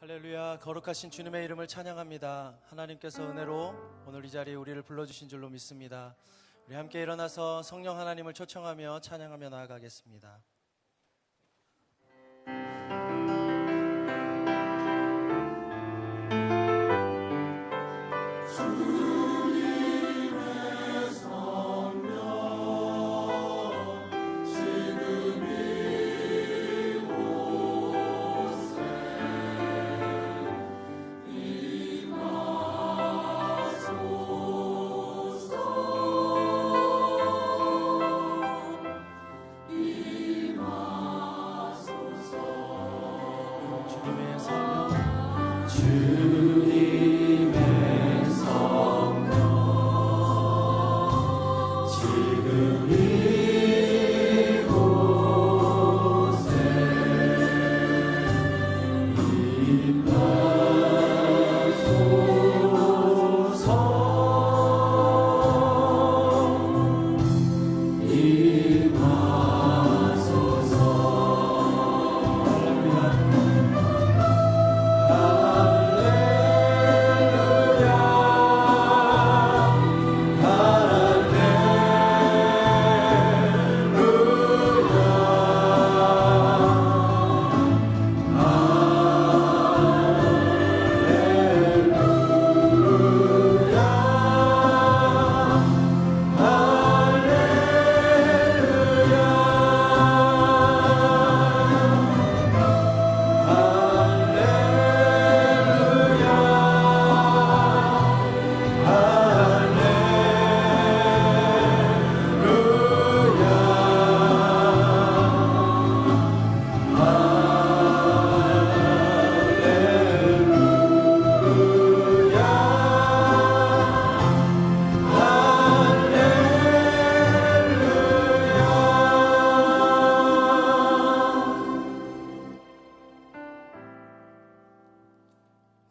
할렐루야. 거룩하신 주님의 이름을 찬양합니다. 하나님께서 은혜로 오늘 이 자리에 우리를 불러주신 줄로 믿습니다. 우리 함께 일어나서 성령 하나님을 초청하며 찬양하며 나아가겠습니다.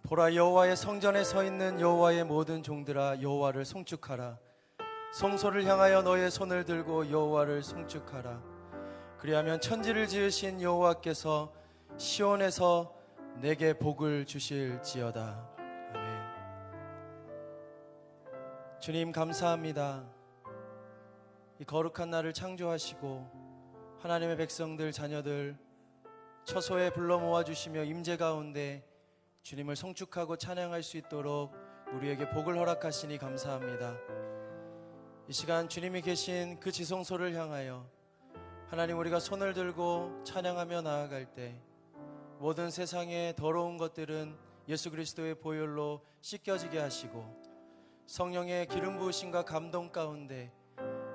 보라, 여호와의 성전에 서 있는 여호와의 모든 종들아, 여호와를 송축하라. 성소를 향하여 너의 손을 들고 여호와를 송축하라. 그리하면 천지를 지으신 여호와께서 시온에서 내게 복을 주실지어다. 아멘. 주님 감사합니다. 이 거룩한 날을 창조하시고 하나님의 백성들, 자녀들 처소에 불러 모아주시며 임재 가운데 주님을 송축하고 찬양할 수 있도록 우리에게 복을 허락하시니 감사합니다. 이 시간 주님이 계신 그 지성소를 향하여 하나님, 우리가 손을 들고 찬양하며 나아갈 때 모든 세상의 더러운 것들은 예수 그리스도의 보혈로 씻겨지게 하시고 성령의 기름 부으심과 감동 가운데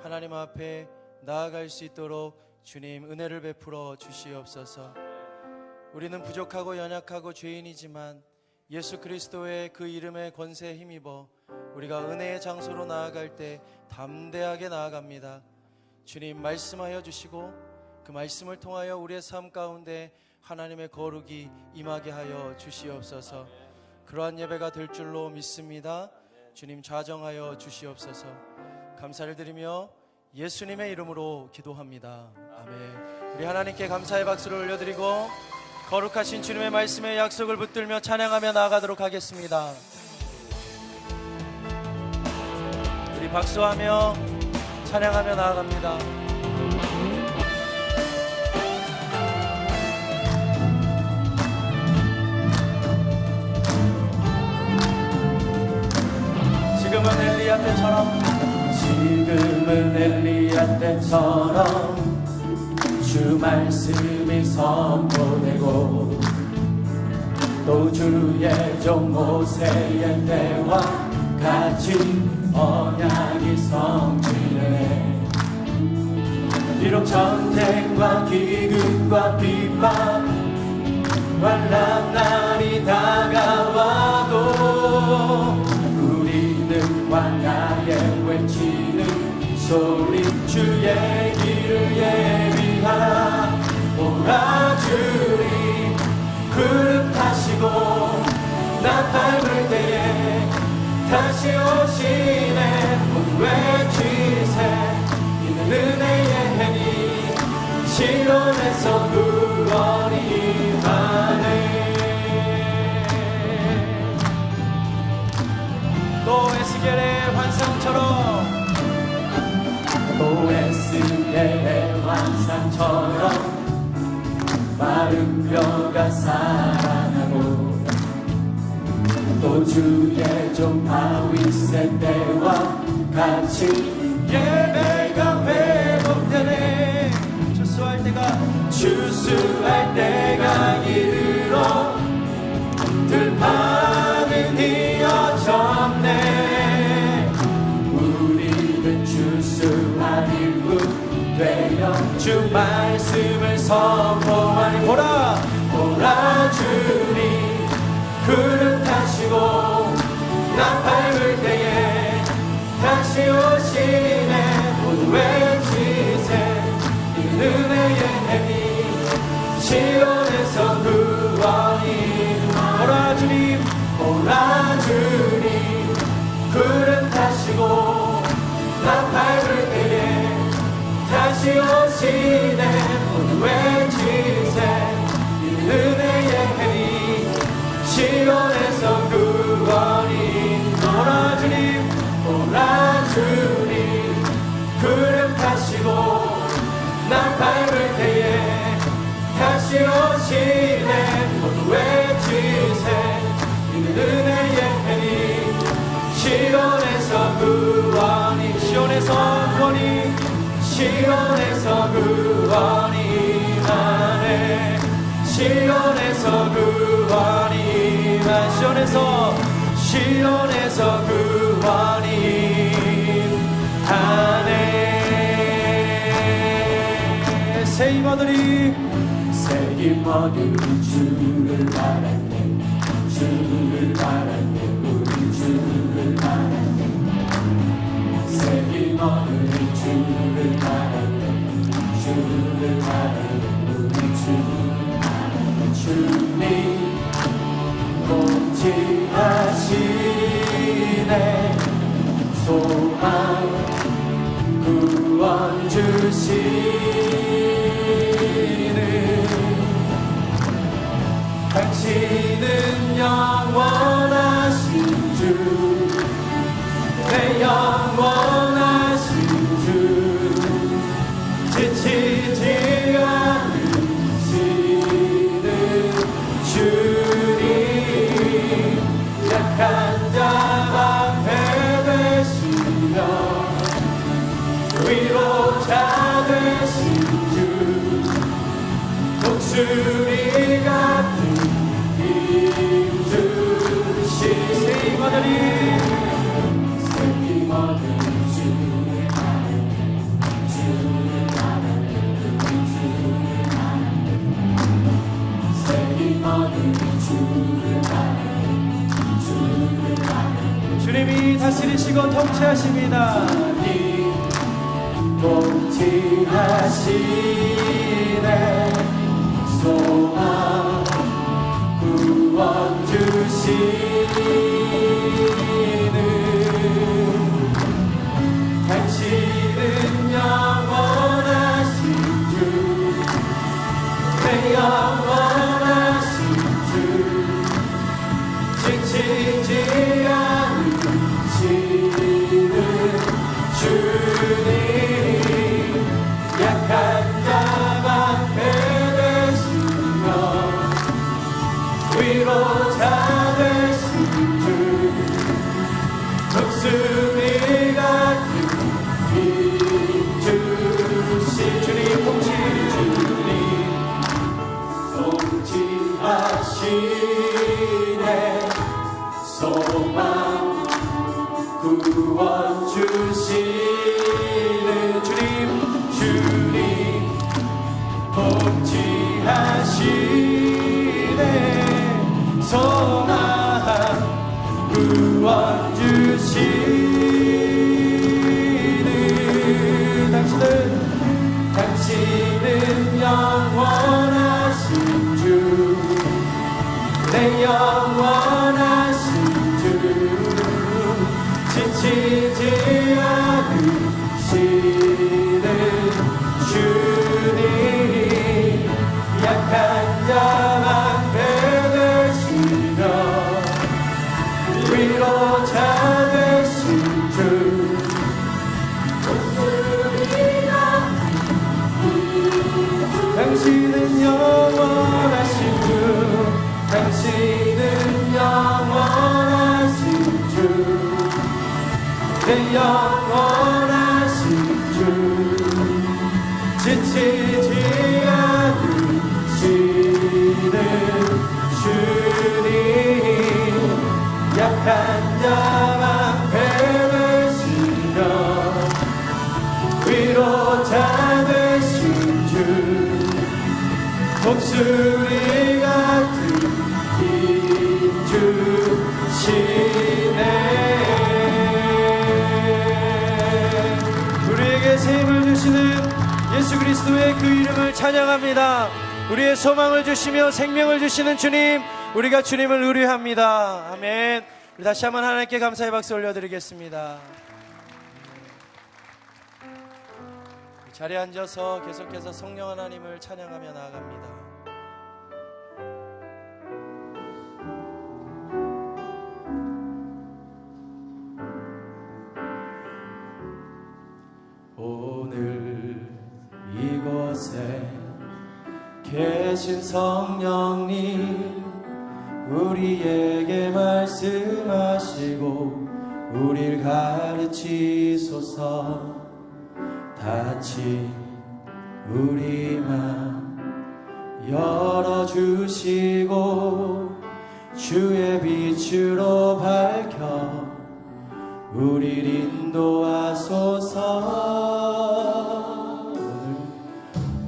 하나님 앞에 나아갈 수 있도록 주님 은혜를 베풀어 주시옵소서. 우리는 부족하고 연약하고 죄인이지만 예수 그리스도의 그 이름의 권세에 힘입어 우리가 은혜의 장소로 나아갈 때 담대하게 나아갑니다. 주님 말씀하여 주시고 그 말씀을 통하여 우리의 삶 가운데 하나님의 거룩이 임하게 하여 주시옵소서. 그러한 예배가 될 줄로 믿습니다. 주님 좌정하여 주시옵소서. 감사를 드리며 예수님의 이름으로 기도합니다. 아멘. 우리 하나님께 감사의 박수를 올려드리고 거룩하신 주님의 말씀에 약속을 붙들며 찬양하며 나아가도록 하겠습니다. 우리 박수하며 찬양하며 나아갑니다. 지금은 엘리야 때처럼 주 말씀이 선포되고 또 주의 종 모세의 때와 같이 언약이 성취되네. 비록 전쟁과 기근과 비방 환난 날이 다가와도 우리는 광야에 외치는 소리 주의 길을 예비하라. 오라 주님 구름 타시고 나팔 불 때에 다시 오시네. 모두 외치세 이는 은혜의 해니 시온에서 구원이 임하네. 나무처럼 마른 뼈가 살아나고 또 주의 종 다윗의 때와 같이 예배가 회복되네. 추수할 때가 이르러 들판은 이어졌네. 우리는 추수할 일꾼 되어 주 말씀을 선포하니 보라 주님 구름 타시고 나팔 불 때에 다시 오시네. 모두 외치세 은혜의 해니 시온에서 구원이. 보라 주님 구름 타시고 나팔 불 때에 다시 오시네. 모두 외치세 은혜의 해니 시온에서 구원이. 보라 주님 구름 타시고 나팔 불 때에 다시 오시네. 모두 외치세 이는 은혜의 해니 시온에서 구원이. 시온에서 구원이 나네. 시온에서 구원이 나. 시온에서 구원이 하네. 새 힘어들이 주를 바랐네. 우리 주를 바랐네. 새 힘어들이 주를 바랐네. 우리 주님 공지하시네. 소망 구원 주시는 당신은 영원하신 주, 내 영원하신 주. 지치지 않으시는 주님. 약한 자 방패 되시며 위로자 되신 주. 목소리 같은 힘 주시. 새 힘어들이 주님이 다스리시고 통치하십니다. 통치하시네. 소망 구원 주시는 당신은 영원하신 주, 내 영원하신 주. 지치지 않으시는 주님. 약한 자 방패 되시며 위로자 되신 주. 목숨이 같은 힘 주시. 주님 통치하시네. 소망 구원 주시는 주님 통치하시네. 소망 구원 주시는 당신은 영원하신 주, 내 영원하신 주. 지치지 않으시는 주님. 약한 자 방패 되시며 위로자 되신 주. 목소리 같은 당신은 영원하신 주, 내 영원하신 주, 지치지 않으시는 주님, 약한 자만 베푸시며 위로자 되신 주, 목소리 같은 힘주시네. 우리에게 새 힘을 주시는 예수 그리스도의 그 이름을 찬양합니다. 우리의 소망을 주시며 생명을 주시는 주님, 우리가 주님을 의뢰합니다. 아멘. 우리 다시 한번 하나님께 감사의 박수 올려드리겠습니다. 자리에 앉아서 계속해서 성령 하나님을 찬양하며 나아갑니다. 오늘 이곳에 계신 성령님, 우리에게 말씀하시고 우릴 가르치소서. 닫힌 우리 맘 열어주시고 주의 빛으로 밝혀 우릴 인도하소서.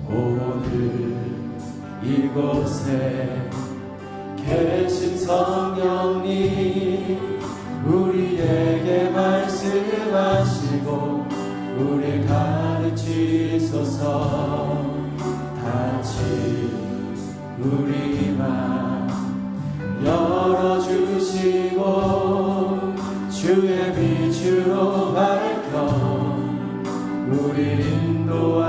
오늘 이곳에 계신 성령님, 우리에게 말씀하시고 우릴 가르치소서. 닫힌 우리 맘 열어주시고 주의 빛으로 밝혀 우릴 인도하소서.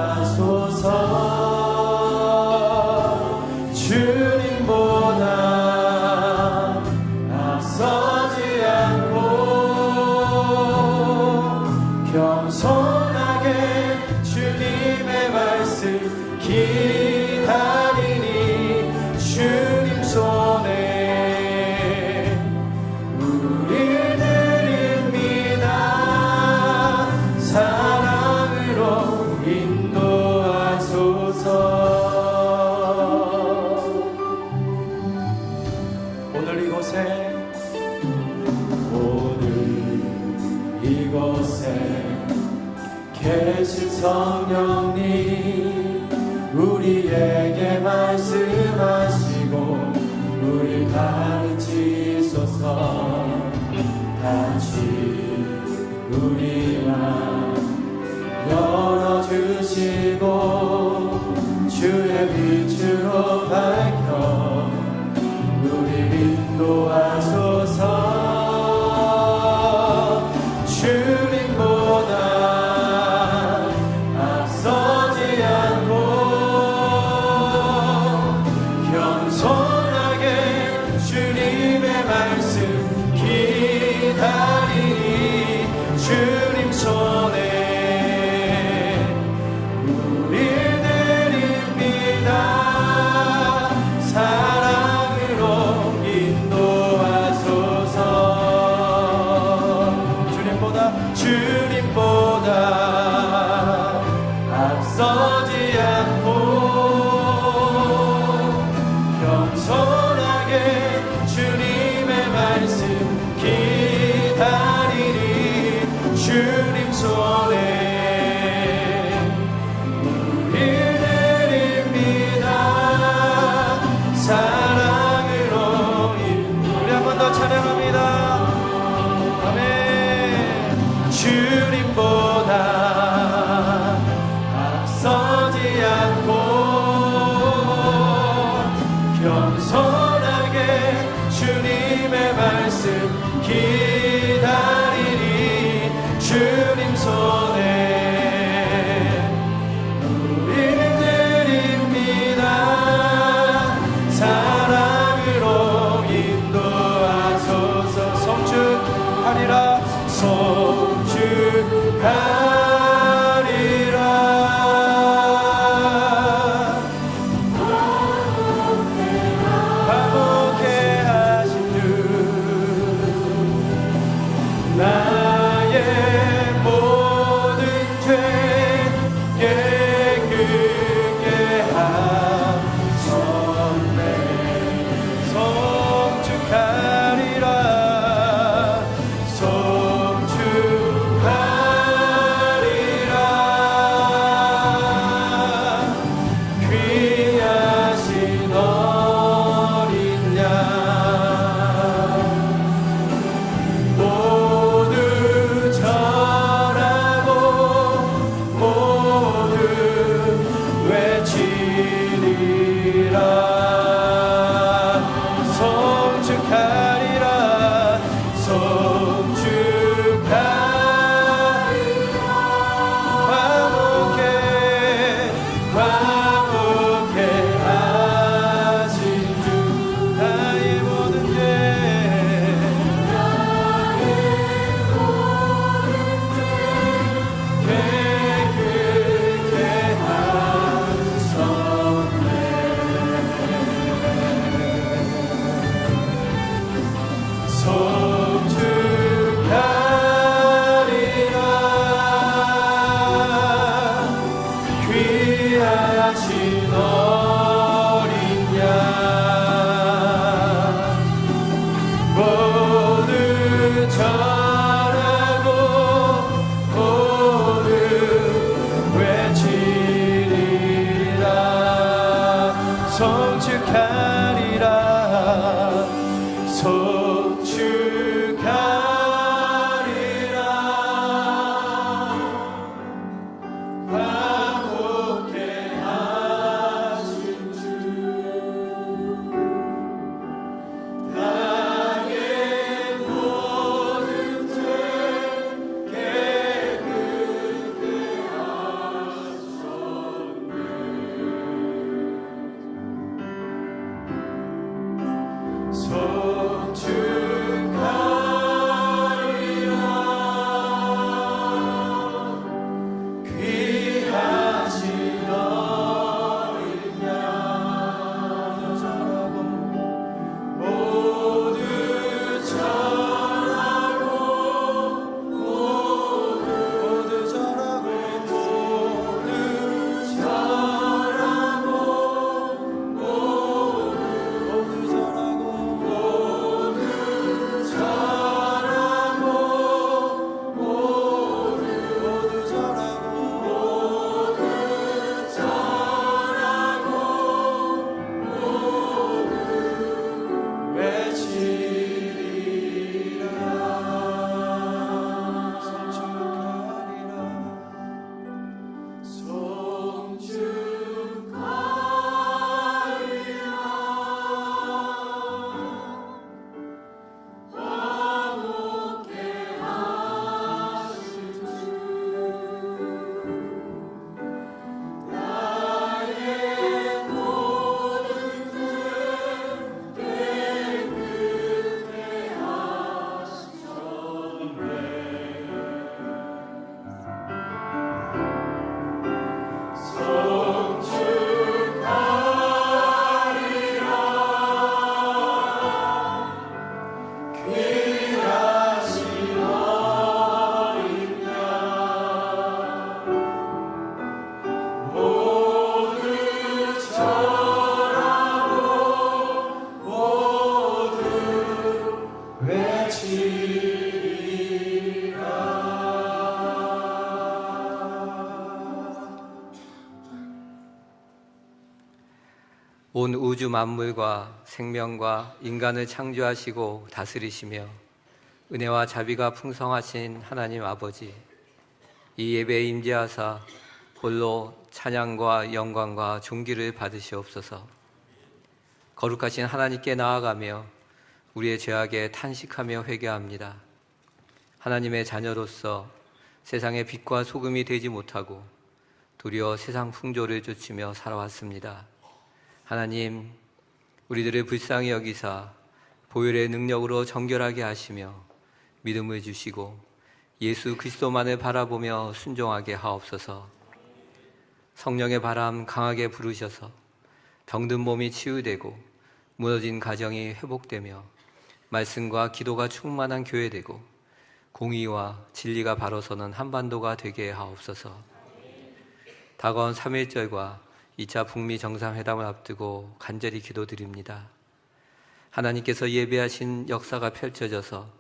주님보다 앞서지 않고 겸손하게 주님의 말씀 기다리니 주님 손에 우릴 드립니다. 사랑으로 인도하소서. 오늘 이곳에 계신 성령님, 우리에게 말씀하시고 우릴 가르치소서. 닫힌 우리 맘 열어주시고 주의 빛으로 밝혀 우릴 인도하소서. 주님보다 앞서지 않고 겸손하게 주님의 말씀 기다리니 주님 손에 우릴 드립니다. 사랑으로 인도하소서. 주님보다 앞서지 않고 겸손하게 주님의 말씀 기다리니 주님 손에 우릴 드립니다. 사랑으로 우리 한 번 더 찬양합니다. 주님보다 앞서지 않고 겸손하게 주님의 말씀 기다리니 주님 손에 우릴 드립니다. 사랑으로 인도하소서. 성축하리라 성축하리라. 화목해 귀하신 어린 양 모두 전하고 모두 외치리라 송축하리라 온 우주 만물과 생명과 인간을 창조하시고 다스리시며 은혜와 자비가 풍성하신 하나님 아버지, 이 예배에 임재하사 홀로 찬양과 영광과 존귀를 받으시옵소서. 거룩하신 하나님께 나아가며 우리의 죄악에 탄식하며 회개합니다. 하나님의 자녀로서 세상의 빛과 소금이 되지 못하고 도리어 세상 풍조를 쫓으며 살아왔습니다. 하나님, 우리들을 불쌍히 여기사 보혈의 능력으로 정결하게 하시며 믿음을 주시고 예수 그리스도만을 바라보며 순종하게 하옵소서. 성령의 바람 강하게 부르셔서 병든 몸이 치유되고 무너진 가정이 회복되며 말씀과 기도가 충만한 교회 되고 공의와 진리가 바로 서는 한반도가 되게 하옵소서. 다가온 3.1절과 2차 북미 정상회담을 앞두고 간절히 기도드립니다. 하나님께서 예배하신 역사가 펼쳐져서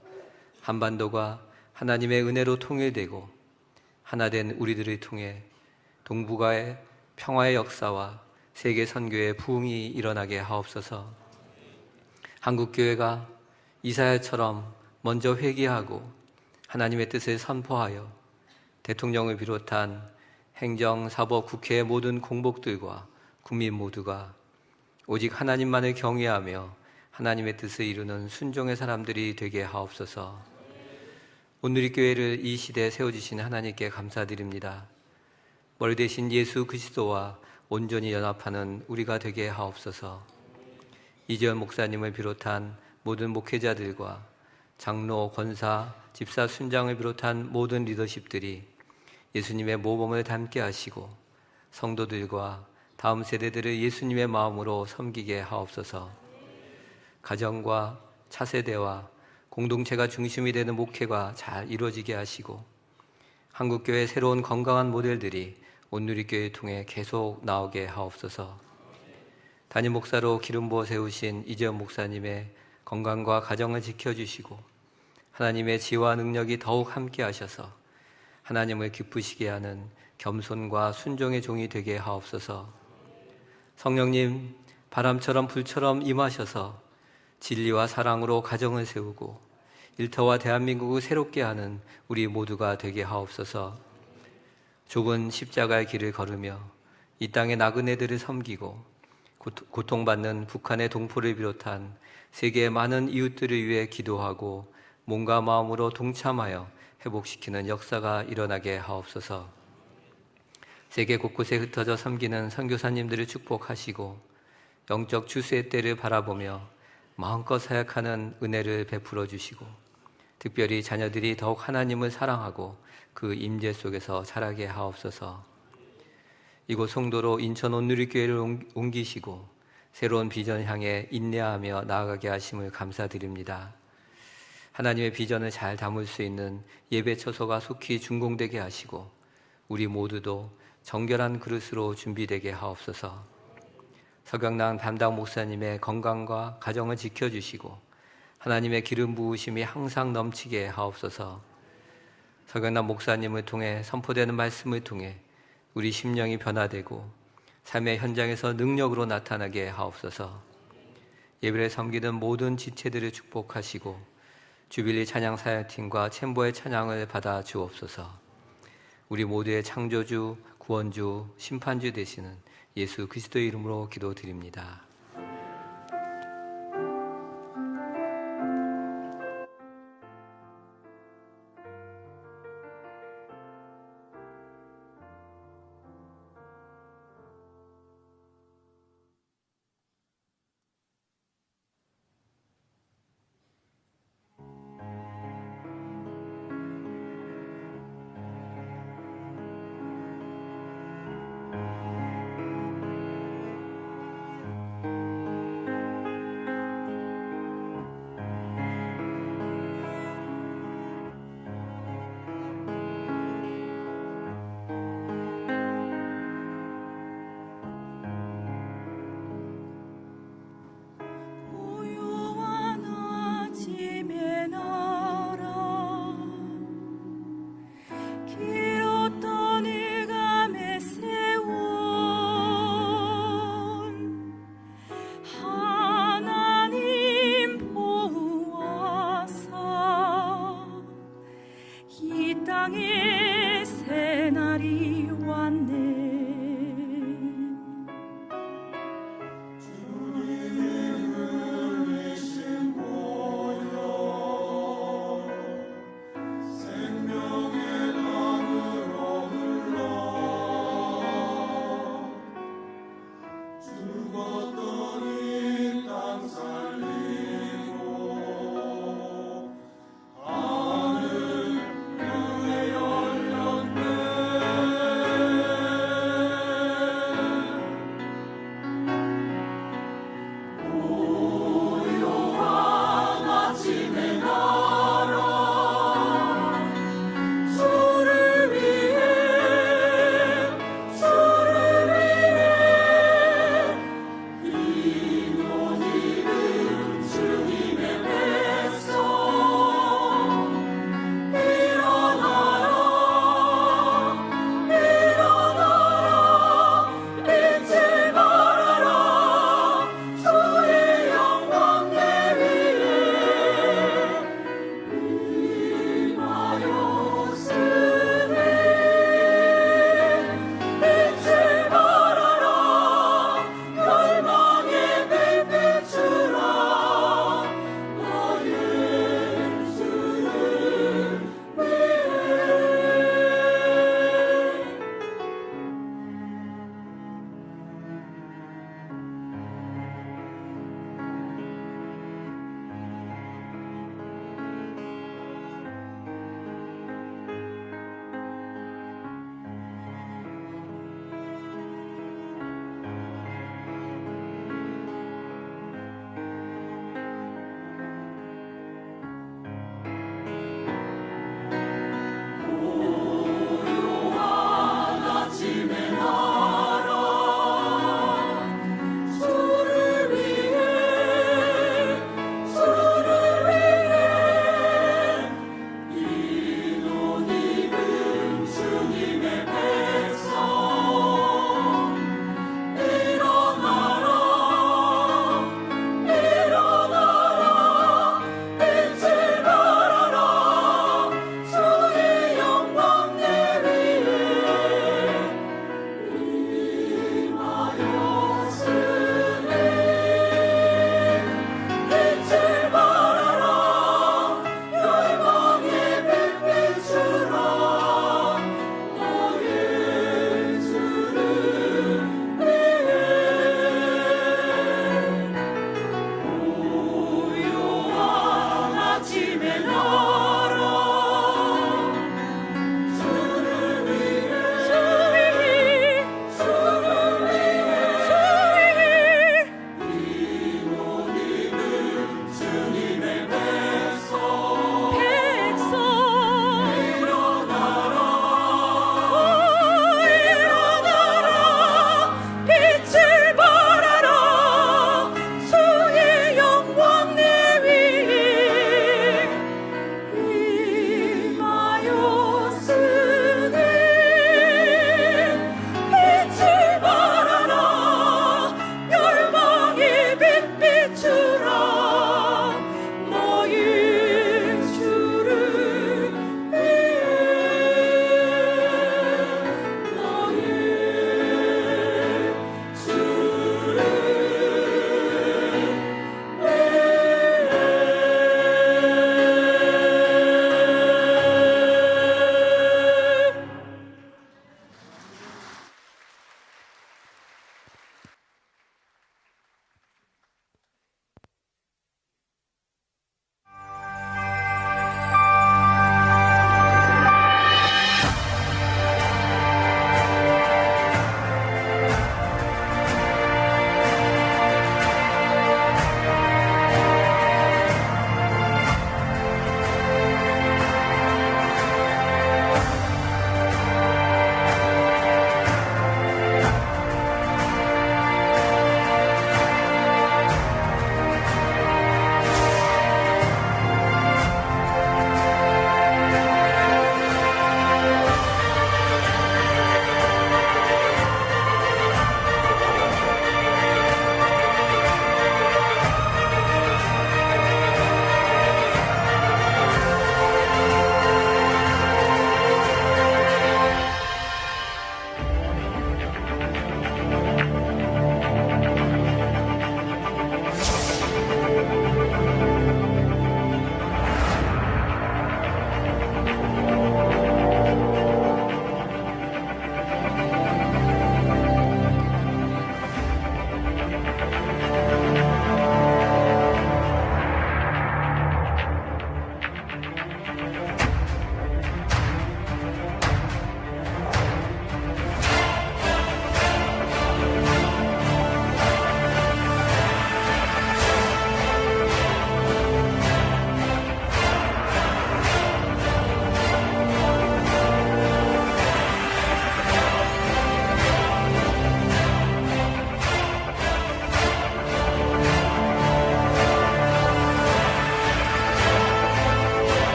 한반도가 하나님의 은혜로 통일되고 하나된 우리들을 통해 동북아의 평화의 역사와 세계 선교의 부흥이 일어나게 하옵소서. 한국교회가 이사야처럼 먼저 회개하고 하나님의 뜻을 선포하여 대통령을 비롯한 행정, 사법, 국회의 모든 공복들과 국민 모두가 오직 하나님만을 경외하며 하나님의 뜻을 이루는 순종의 사람들이 되게 하옵소서. 오늘 이 교회를 이 시대에 세워주신 하나님께 감사드립니다. 머리 대신 예수 그리스도와 온전히 연합하는 우리가 되게 하옵소서. 이재현 목사님을 비롯한 모든 목회자들과 장로, 권사, 집사, 순장을 비롯한 모든 리더십들이 예수님의 모범을 닮게 하시고 성도들과 다음 세대들을 예수님의 마음으로 섬기게 하옵소서. 가정과 차세대와 공동체가 중심이 되는 목회가 잘 이루어지게 하시고 한국교회의 새로운 건강한 모델들이 온누리교회를 통해 계속 나오게 하옵소서. 담임 목사로 기름 부어 세우신 이재현 목사님의 건강과 가정을 지켜주시고 하나님의 지혜와 능력이 더욱 함께 하셔서 하나님을 기쁘시게 하는 겸손과 순종의 종이 되게 하옵소서. 성령님, 바람처럼 불처럼 임하셔서 진리와 사랑으로 가정을 세우고 일터와 대한민국을 새롭게 하는 우리 모두가 되게 하옵소서. 좁은 십자가의 길을 걸으며 이 땅의 나그네들을 섬기고 고통받는 북한의 동포를 비롯한 세계의 많은 이웃들을 위해 기도하고 몸과 마음으로 동참하여 회복시키는 역사가 일어나게 하옵소서. 세계 곳곳에 흩어져 섬기는 선교사님들을 축복하시고 영적 추수의 때를 바라보며 마음껏 사역하는 은혜를 베풀어 주시고 특별히 자녀들이 더욱 하나님을 사랑하고 그 임재 속에서 자라게 하옵소서. 이곳 송도로 인천 온누리교회를 옮기시고 새로운 비전 향해 인내하며 나아가게 하심을 감사드립니다. 하나님의 비전을 잘 담을 수 있는 예배 처소가 속히 준공되게 하시고 우리 모두도 정결한 그릇으로 준비되게 하옵소서. 서경남 담당 목사님의 건강과 가정을 지켜주시고 하나님의 기름 부으심이 항상 넘치게 하옵소서. 서경남 목사님을 통해 선포되는 말씀을 통해 우리 심령이 변화되고 삶의 현장에서 능력으로 나타나게 하옵소서. 예배를 섬기는 모든 지체들을 축복하시고 주빌리 찬양 사역팀과 챔버의 찬양을 받아 주옵소서. 우리 모두의 창조주, 구원주, 심판주 되시는 예수 그리스도의 이름으로 기도드립니다.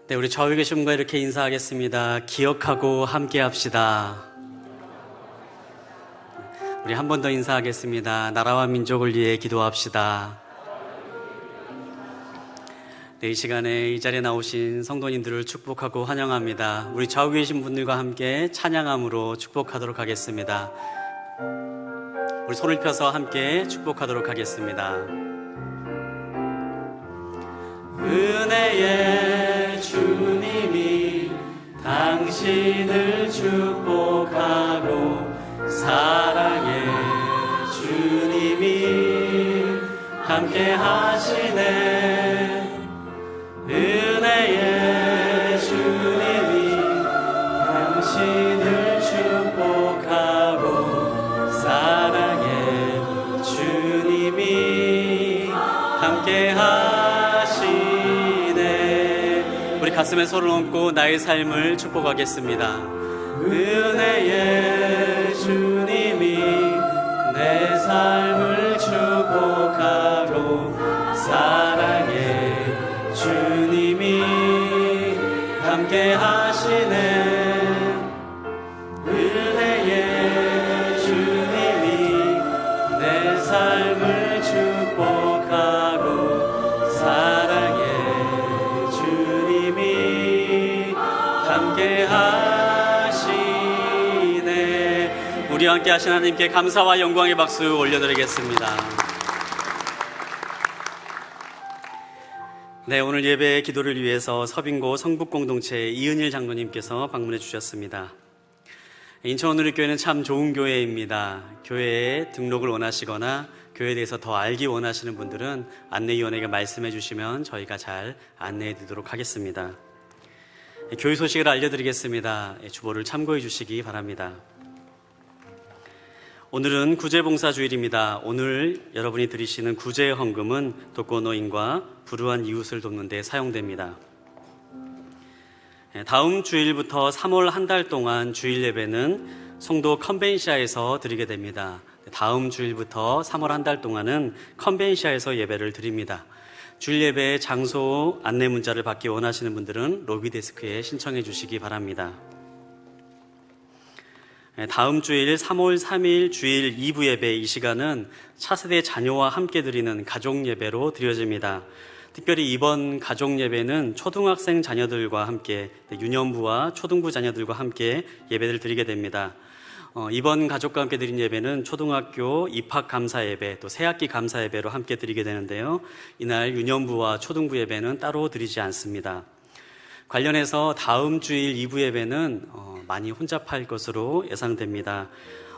네, 우리 좌우에 계신 분과 이렇게 인사하겠습니다. 기억하고 함께 합시다. 우리 한 번 더 인사하겠습니다. 나라와 민족을 위해 기도합시다. 네, 이 시간에 이 자리에 나오신 성도님들을 축복하고 환영합니다. 우리 좌우에 계신 분들과 함께 찬양함으로 축복하도록 하겠습니다. 우리 손을 펴서 함께 축복하도록 하겠습니다. 은혜의 주님이 당신을 축복하고 사랑의 주님이 함께 하시네. 은혜의 주님이 당신을 축복하고 사랑의 주님이 함께 하시네. 우리 가슴에 손을 얹고 나의 삶을 축복하겠습니다. 은혜의 주님이 내 삶을 축복하고 사랑의 주님이 함께 하시네. 은혜의 주님이 내 삶을 축복하고 사랑의 주님이 함께 하시네. 우리와 함께 하신 하나님께 감사와 영광의 박수 올려드리겠습니다. 네, 오늘 예배 기도를 위해서 서빙고 성북공동체 이은일 장로님께서 방문해 주셨습니다. 인천오누리교회는 참 좋은 교회입니다. 교회에 등록을 원하시거나 교회에 대해서 더 알기 원하시는 분들은 안내위원에게 말씀해 주시면 저희가 잘 안내해 드리도록 하겠습니다. 교회 소식을 알려드리겠습니다. 주보를 참고해 주시기 바랍니다. 오늘은 구제봉사주일입니다. 오늘 여러분이 드리시는 구제 헌금은 독거노인과 불우한 이웃을 돕는 데 사용됩니다. 다음 주일부터 3월 한 달 동안 주일 예배는 송도 컨벤시아에서 드리게 됩니다. 다음 주일부터 3월 한 달 동안은 컨벤시아에서 예배를 드립니다. 주일 예배의 장소 안내 문자를 받기 원하시는 분들은 로비 데스크에 신청해 주시기 바랍니다. 다음 주일 3월 3일 주일 2부 예배 이 시간은 차세대 자녀와 함께 드리는 가족 예배로 드려집니다. 특별히 이번 가족 예배는 초등학생 자녀들과 함께 유년부와 초등부 자녀들과 함께 예배를 드리게 됩니다. 이번 가족과 함께 드린 예배는 초등학교 입학 감사 예배 또 새학기 감사 예배로 함께 드리게 되는데요. 이날 유년부와 초등부 예배는 따로 드리지 않습니다. 관련해서 다음 주일 2부 예배는 많이 혼잡할 것으로 예상됩니다.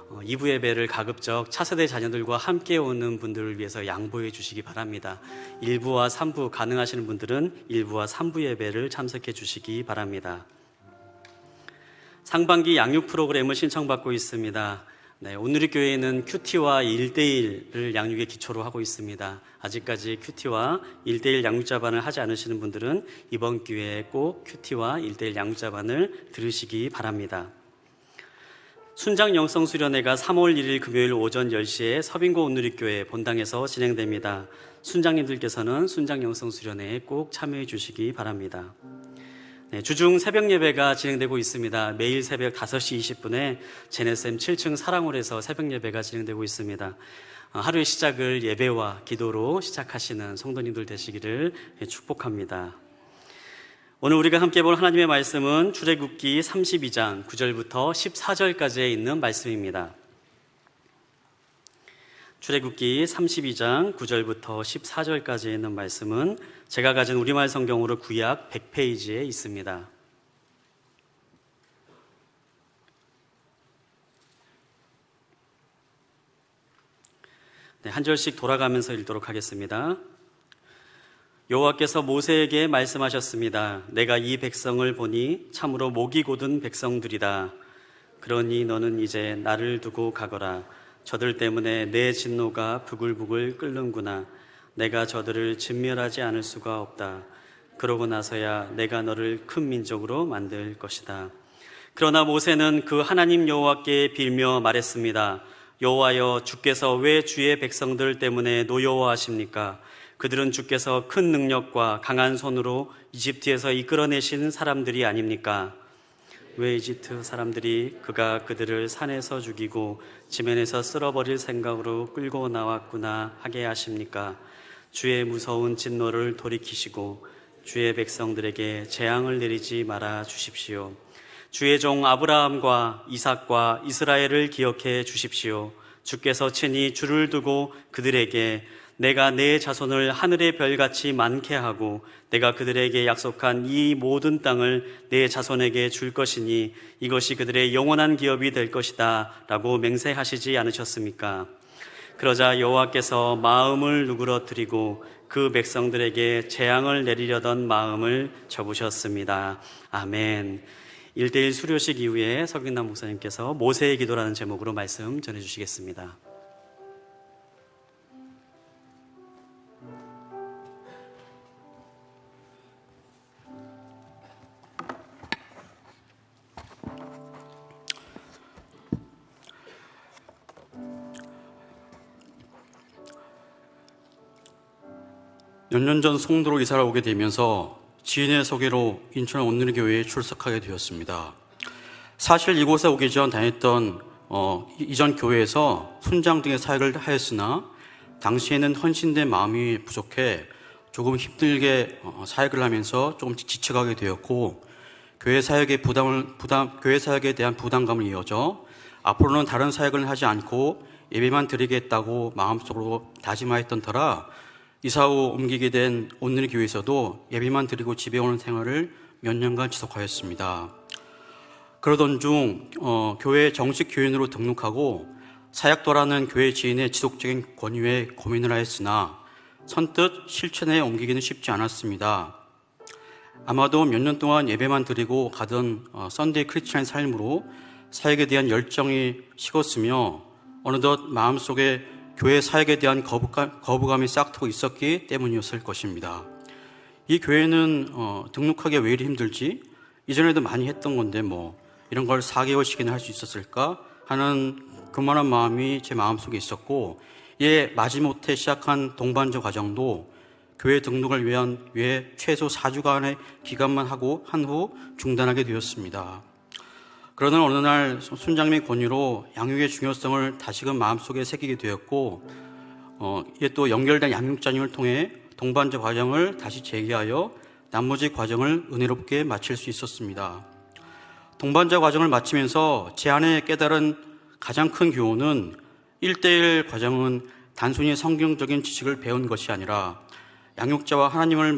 2부 예배를 가급적 차세대 자녀들과 함께 오는 분들을 위해서 양보해 주시기 바랍니다. 1부와 3부 가능하시는 분들은 1부와 3부 예배를 참석해 주시기 바랍니다. 상반기 양육 프로그램을 신청받고 있습니다. 네, 오늘의 교회는 큐티와 1대1을 양육의 기초로 하고 있습니다. 아직까지 큐티와 1대1 양육자반을 하지 않으시는 분들은 이번 기회에 꼭 큐티와 1대1 양육자반을 들으시기 바랍니다. 순장 영성수련회가 3월 1일 금요일 오전 10시에 서빙고 온누리교회 본당에서 진행됩니다. 순장님들께서는 순장 영성수련회에 꼭 참여해 주시기 바랍니다. 네, 주중 새벽 예배가 진행되고 있습니다. 매일 새벽 5시 20분에 제네셈 7층 사랑홀에서 새벽 예배가 진행되고 있습니다. 하루의 시작을 예배와 기도로 시작하시는 성도님들 되시기를 축복합니다. 오늘 우리가 함께 볼 하나님의 말씀은 출애굽기 32장 9절부터 14절까지에 있는 말씀입니다. 출애굽기 32장 9절부터 14절까지에 있는 말씀은 제가 가진 우리말 성경으로 구약 100페이지에 있습니다. 네, 한 절씩 돌아가면서 읽도록 하겠습니다. 여호와께서 모세에게 말씀하셨습니다. 내가 이 백성을 보니 참으로 목이 곧은 백성들이다. 그러니 너는 이제 나를 두고 가거라. 저들 때문에 내 진노가 부글부글 끓는구나. 내가 저들을 진멸하지 않을 수가 없다. 그러고 나서야 내가 너를 큰 민족으로 만들 것이다. 그러나 모세는 그 하나님 여호와께 빌며 말했습니다. 여호와여, 주께서 왜 주의 백성들 때문에 노여워하십니까? 그들은 주께서 큰 능력과 강한 손으로 이집트에서 이끌어내신 사람들이 아닙니까? 왜 이집트 사람들이 그가 그들을 산에서 죽이고 지면에서 쓸어버릴 생각으로 끌고 나왔구나 하게 하십니까? 주의 무서운 진노를 돌이키시고 주의 백성들에게 재앙을 내리지 말아 주십시오. 주의 종 아브라함과 이삭과 이스라엘을 기억해 주십시오. 주께서 친히 주를 두고 그들에게 내가 내 자손을 하늘의 별같이 많게 하고 내가 그들에게 약속한 이 모든 땅을 내 자손에게 줄 것이니 이것이 그들의 영원한 기업이 될 것이다 라고 맹세하시지 않으셨습니까? 그러자 여호와께서 마음을 누그러뜨리고 그 백성들에게 재앙을 내리려던 마음을 접으셨습니다. 아멘. 1대1 수료식 이후에 석윤남 목사님께서 모세의 기도라는 제목으로 말씀 전해주시겠습니다. 몇 년 전 송도로 이사를 오게 되면서 지인의 소개로 인천 온누리교회에 출석하게 되었습니다. 사실 이곳에 오기 전 다녔던 이전 교회에서 순장 등의 사역을 하였으나 당시에는 헌신된 마음이 부족해 조금 힘들게 사역을 하면서 조금 지쳐가게 되었고 교회 사역에 대한 부담감을 이어져 앞으로는 다른 사역을 하지 않고 예배만 드리겠다고 마음속으로 다짐하였던 터라 이사 후 옮기게 된 온누리교회에서도 예배만 드리고 집에 오는 생활을 몇 년간 지속하였습니다. 그러던 중 교회 정식 교인으로 등록하고 사역도라는 교회 지인의 지속적인 권유에 고민을 하였으나 선뜻 실천에 옮기기는 쉽지 않았습니다. 아마도 몇 년 동안 예배만 드리고 가던 썬데이 크리스찬 삶으로 사역에 대한 열정이 식었으며 어느덧 마음속에 교회 사역에 대한 거부감이 싹트고 있었기 때문이었을 것입니다. 이 교회는 등록하기 왜 이리 힘들지? 이전에도 많이 했던 건데 이런 걸 4개월씩이나 할 수 있었을까? 하는 그만한 마음이 제 마음속에 있었고 마지못해 시작한 동반자 과정도 교회 등록을 위해 최소 4주간의 기간만 하고 한 후 중단하게 되었습니다. 그러던 어느 날 순장님의 권유로 양육의 중요성을 다시금 마음속에 새기게 되었고 이에 또 연결된 양육자님을 통해 동반자 과정을 다시 재개하여 나머지 과정을 은혜롭게 마칠 수 있었습니다. 동반자 과정을 마치면서 제 안에 깨달은 가장 큰 교훈은 1대1 과정은 단순히 성경적인 지식을 배운 것이 아니라 양육자와 하나님의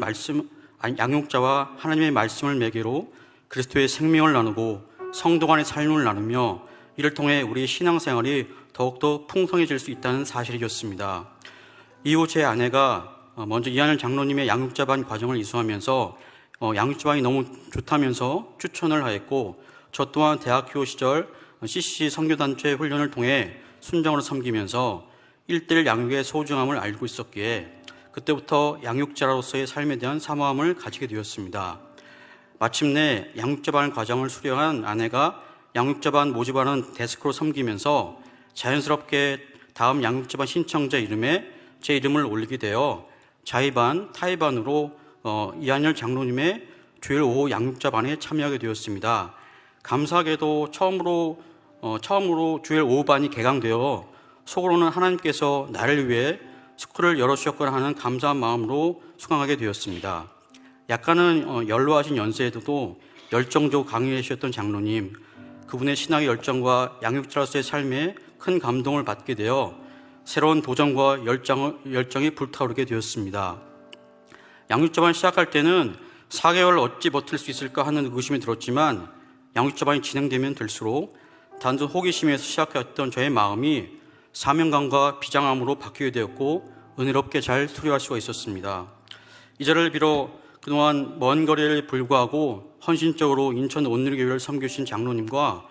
말씀을 매개로 그리스도의 생명을 나누고 성도 간의 삶을 나누며 이를 통해 우리의 신앙생활이 더욱더 풍성해질 수 있다는 사실이었습니다. 이후 제 아내가 먼저 이한열 장로님의 양육자반 과정을 이수하면서 양육자반이 너무 좋다면서 추천을 하였고 저 또한 대학교 시절 CCC 선교단체 훈련을 통해 순장으로 섬기면서 1대1 양육의 소중함을 알고 있었기에 그때부터 양육자로서의 삶에 대한 사모함을 가지게 되었습니다. 마침내 양육자반 과정을 수료한 아내가 양육자반 모집하는 데스크로 섬기면서 자연스럽게 다음 양육자반 신청자 이름에 제 이름을 올리게 되어 자의반, 타의반으로 이한열 장로님의 주일 오후 양육자반에 참여하게 되었습니다. 감사하게도 처음으로 주일 오후반이 개강되어 속으로는 하나님께서 나를 위해 스쿨을 열어주셨거나 하는 감사한 마음으로 수강하게 되었습니다. 약간은 연로하신 연세에도 열정적으로 강의해 주셨던 장로님, 그분의 신학의 열정과 양육자로서의 삶에 큰 감동을 받게 되어 새로운 도전과 열정이 불타오르게 되었습니다. 양육자반 시작할 때는 4개월 어찌 버틸 수 있을까 하는 의구심이 들었지만 양육자반이 진행되면 될수록 단순 호기심에서 시작했던 저의 마음이 사명감과 비장함으로 바뀌게 되었고 은혜롭게 잘 수료할 수가 있었습니다. 이 자리를 빌어 그동안 먼 거리에 불구하고 헌신적으로 인천 온누리교회를 섬기신 장로님과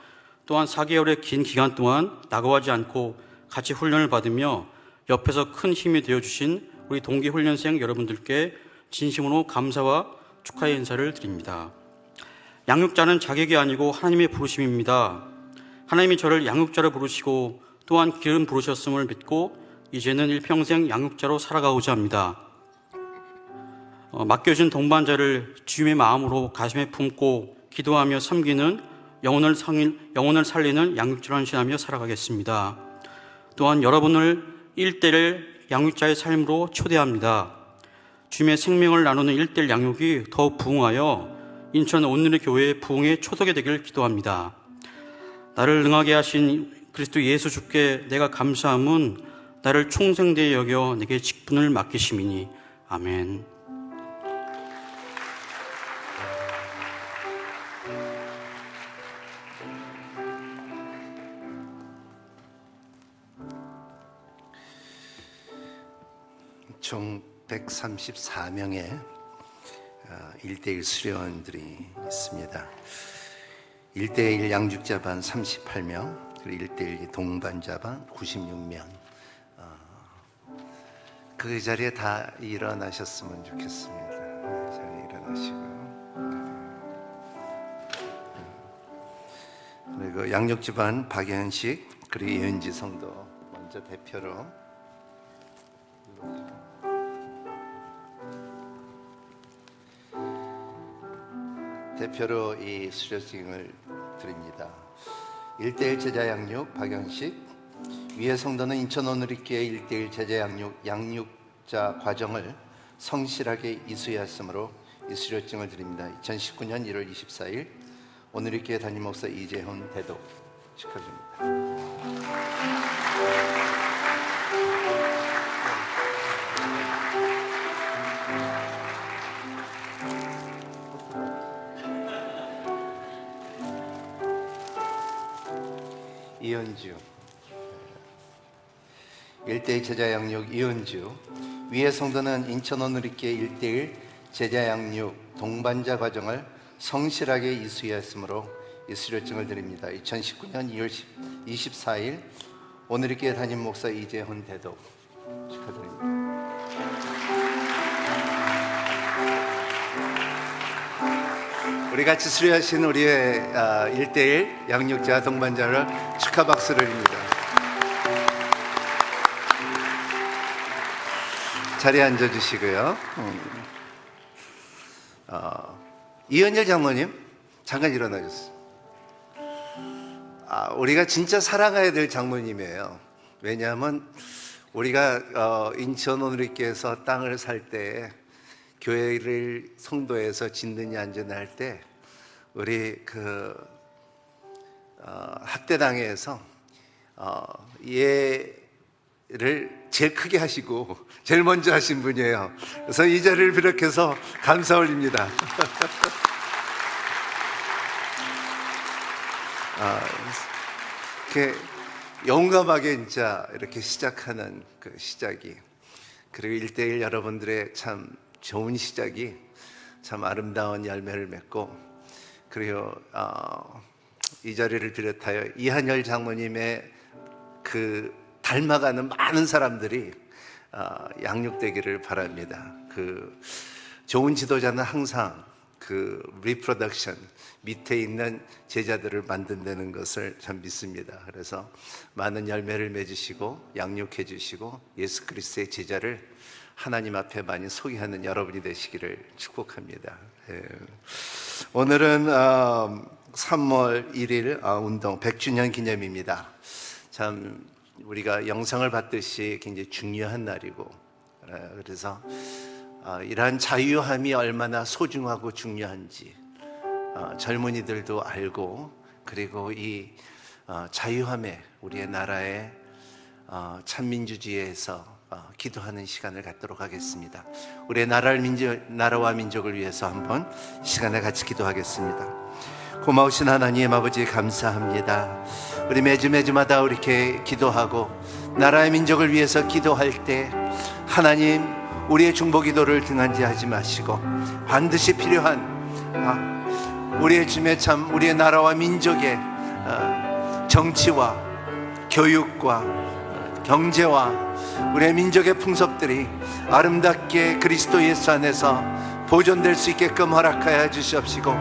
또한 4개월의 긴 기간 동안 낙오하지 않고 같이 훈련을 받으며 옆에서 큰 힘이 되어주신 우리 동기 훈련생 여러분들께 진심으로 감사와 축하의 인사를 드립니다. 양육자는 자격이 아니고 하나님의 부르심입니다. 하나님이 저를 양육자로 부르시고 또한 기름 부르셨음을 믿고 이제는 일평생 양육자로 살아가고자 합니다. 맡겨진 동반자를 주님의 마음으로 가슴에 품고 기도하며 섬기는 영혼을 살리는 양육자를 헌신하며 살아가겠습니다. 또한 여러분을 1:1 양육자의 삶으로 초대합니다. 주님의 생명을 나누는 1:1 양육이 더욱 부흥하여 인천 온누리 교회의 부흥의 초석이 되길 기도합니다. 나를 능하게 하신 그리스도 예수 주께 내가 감사함은 나를 충성되이 여겨 내게 직분을 맡기심이니. 아멘. 총 134명의 1:1 수련원들이 있습니다. 1:1 양육자반 38명, 그리고 1:1 동반자반 96명. 그 자리에 다 일어나셨으면 좋겠습니다. 잘 일어나시고요. 그리고 양육자반 박현식, 그리고 이은지 성도 먼저 대표로. 대표로 이 수료증을 드립니다. 1:1 제자 양육 박영식, 위의 성도는 인천 온누리교회 1:1 제자 양육자 과정을 성실하게 이수했으므로 이 수료증을 드립니다. 2019년 1월 24일 온누리교회 담임 목사 이재훈 대독 축하드립니다. 이은주, 1:1 제자 양육 이은주, 위의 성도는 인천 온누리교회 1:1 제자 양육 동반자 과정을 성실하게 이수했으므로 이 수료증을 드립니다. 2019년 2월 24일 온누리교회 담임 목사 이재훈 대독 축하드립니다. 우리 같이 수료하신 우리의 1:1 양육자 동반자를 축하 박수를 드립니다. 자리에 앉아주시고요. 이은열 장로님 잠깐 일어나셨어요. 우리가 진짜 사랑해야 될 장로님이에요. 왜냐하면 우리가 인천 온누리교회에서 땅을 살 때, 교회를 성도에서 짓느냐 안 짓느냐 할 때 우리 학대당에서 얘를 제일 크게 하시고 제일 먼저 하신 분이에요. 그래서 이 자리를 비롯해서 감사 올립니다. 이렇게 용감하게 진짜 이렇게 시작하는 그 시작이, 그리고 1:1 여러분들의 참 좋은 시작이 참 아름다운 열매를 맺고, 그리고 이 자리를 비롯하여 이한열 장모님의 그 닮아가는 많은 사람들이 양육되기를 바랍니다. 그 좋은 지도자는 항상 그 리프로덕션 밑에 있는 제자들을 만든다는 것을 참 믿습니다. 그래서 많은 열매를 맺으시고 양육해 주시고 예수 그리스도의 제자를 하나님 앞에 많이 소개하는 여러분이 되시기를 축복합니다. 오늘은 3월 1일 운동 100주년 기념입니다. 참 우리가 영상을 봤듯이 굉장히 중요한 날이고, 그래서 이러한 자유함이 얼마나 소중하고 중요한지 젊은이들도 알고, 그리고 이 자유함에 우리의 나라의 참민주주의에서 기도하는 시간을 갖도록 하겠습니다. 우리의 나라와 민족을 위해서 한번 시간을 같이 기도하겠습니다. 고마우신 하나님 아버지 감사합니다. 우리 매주마다 이렇게 기도하고 나라의 민족을 위해서 기도할 때 하나님 우리의 중보기도를 등한시하지 마시고 반드시 필요한 우리의 주님의 참 우리의 나라와 민족의 정치와 교육과 경제와 우리의 민족의 풍습들이 아름답게 그리스도 예수 안에서 보존될 수 있게끔 허락하여 주시옵시고,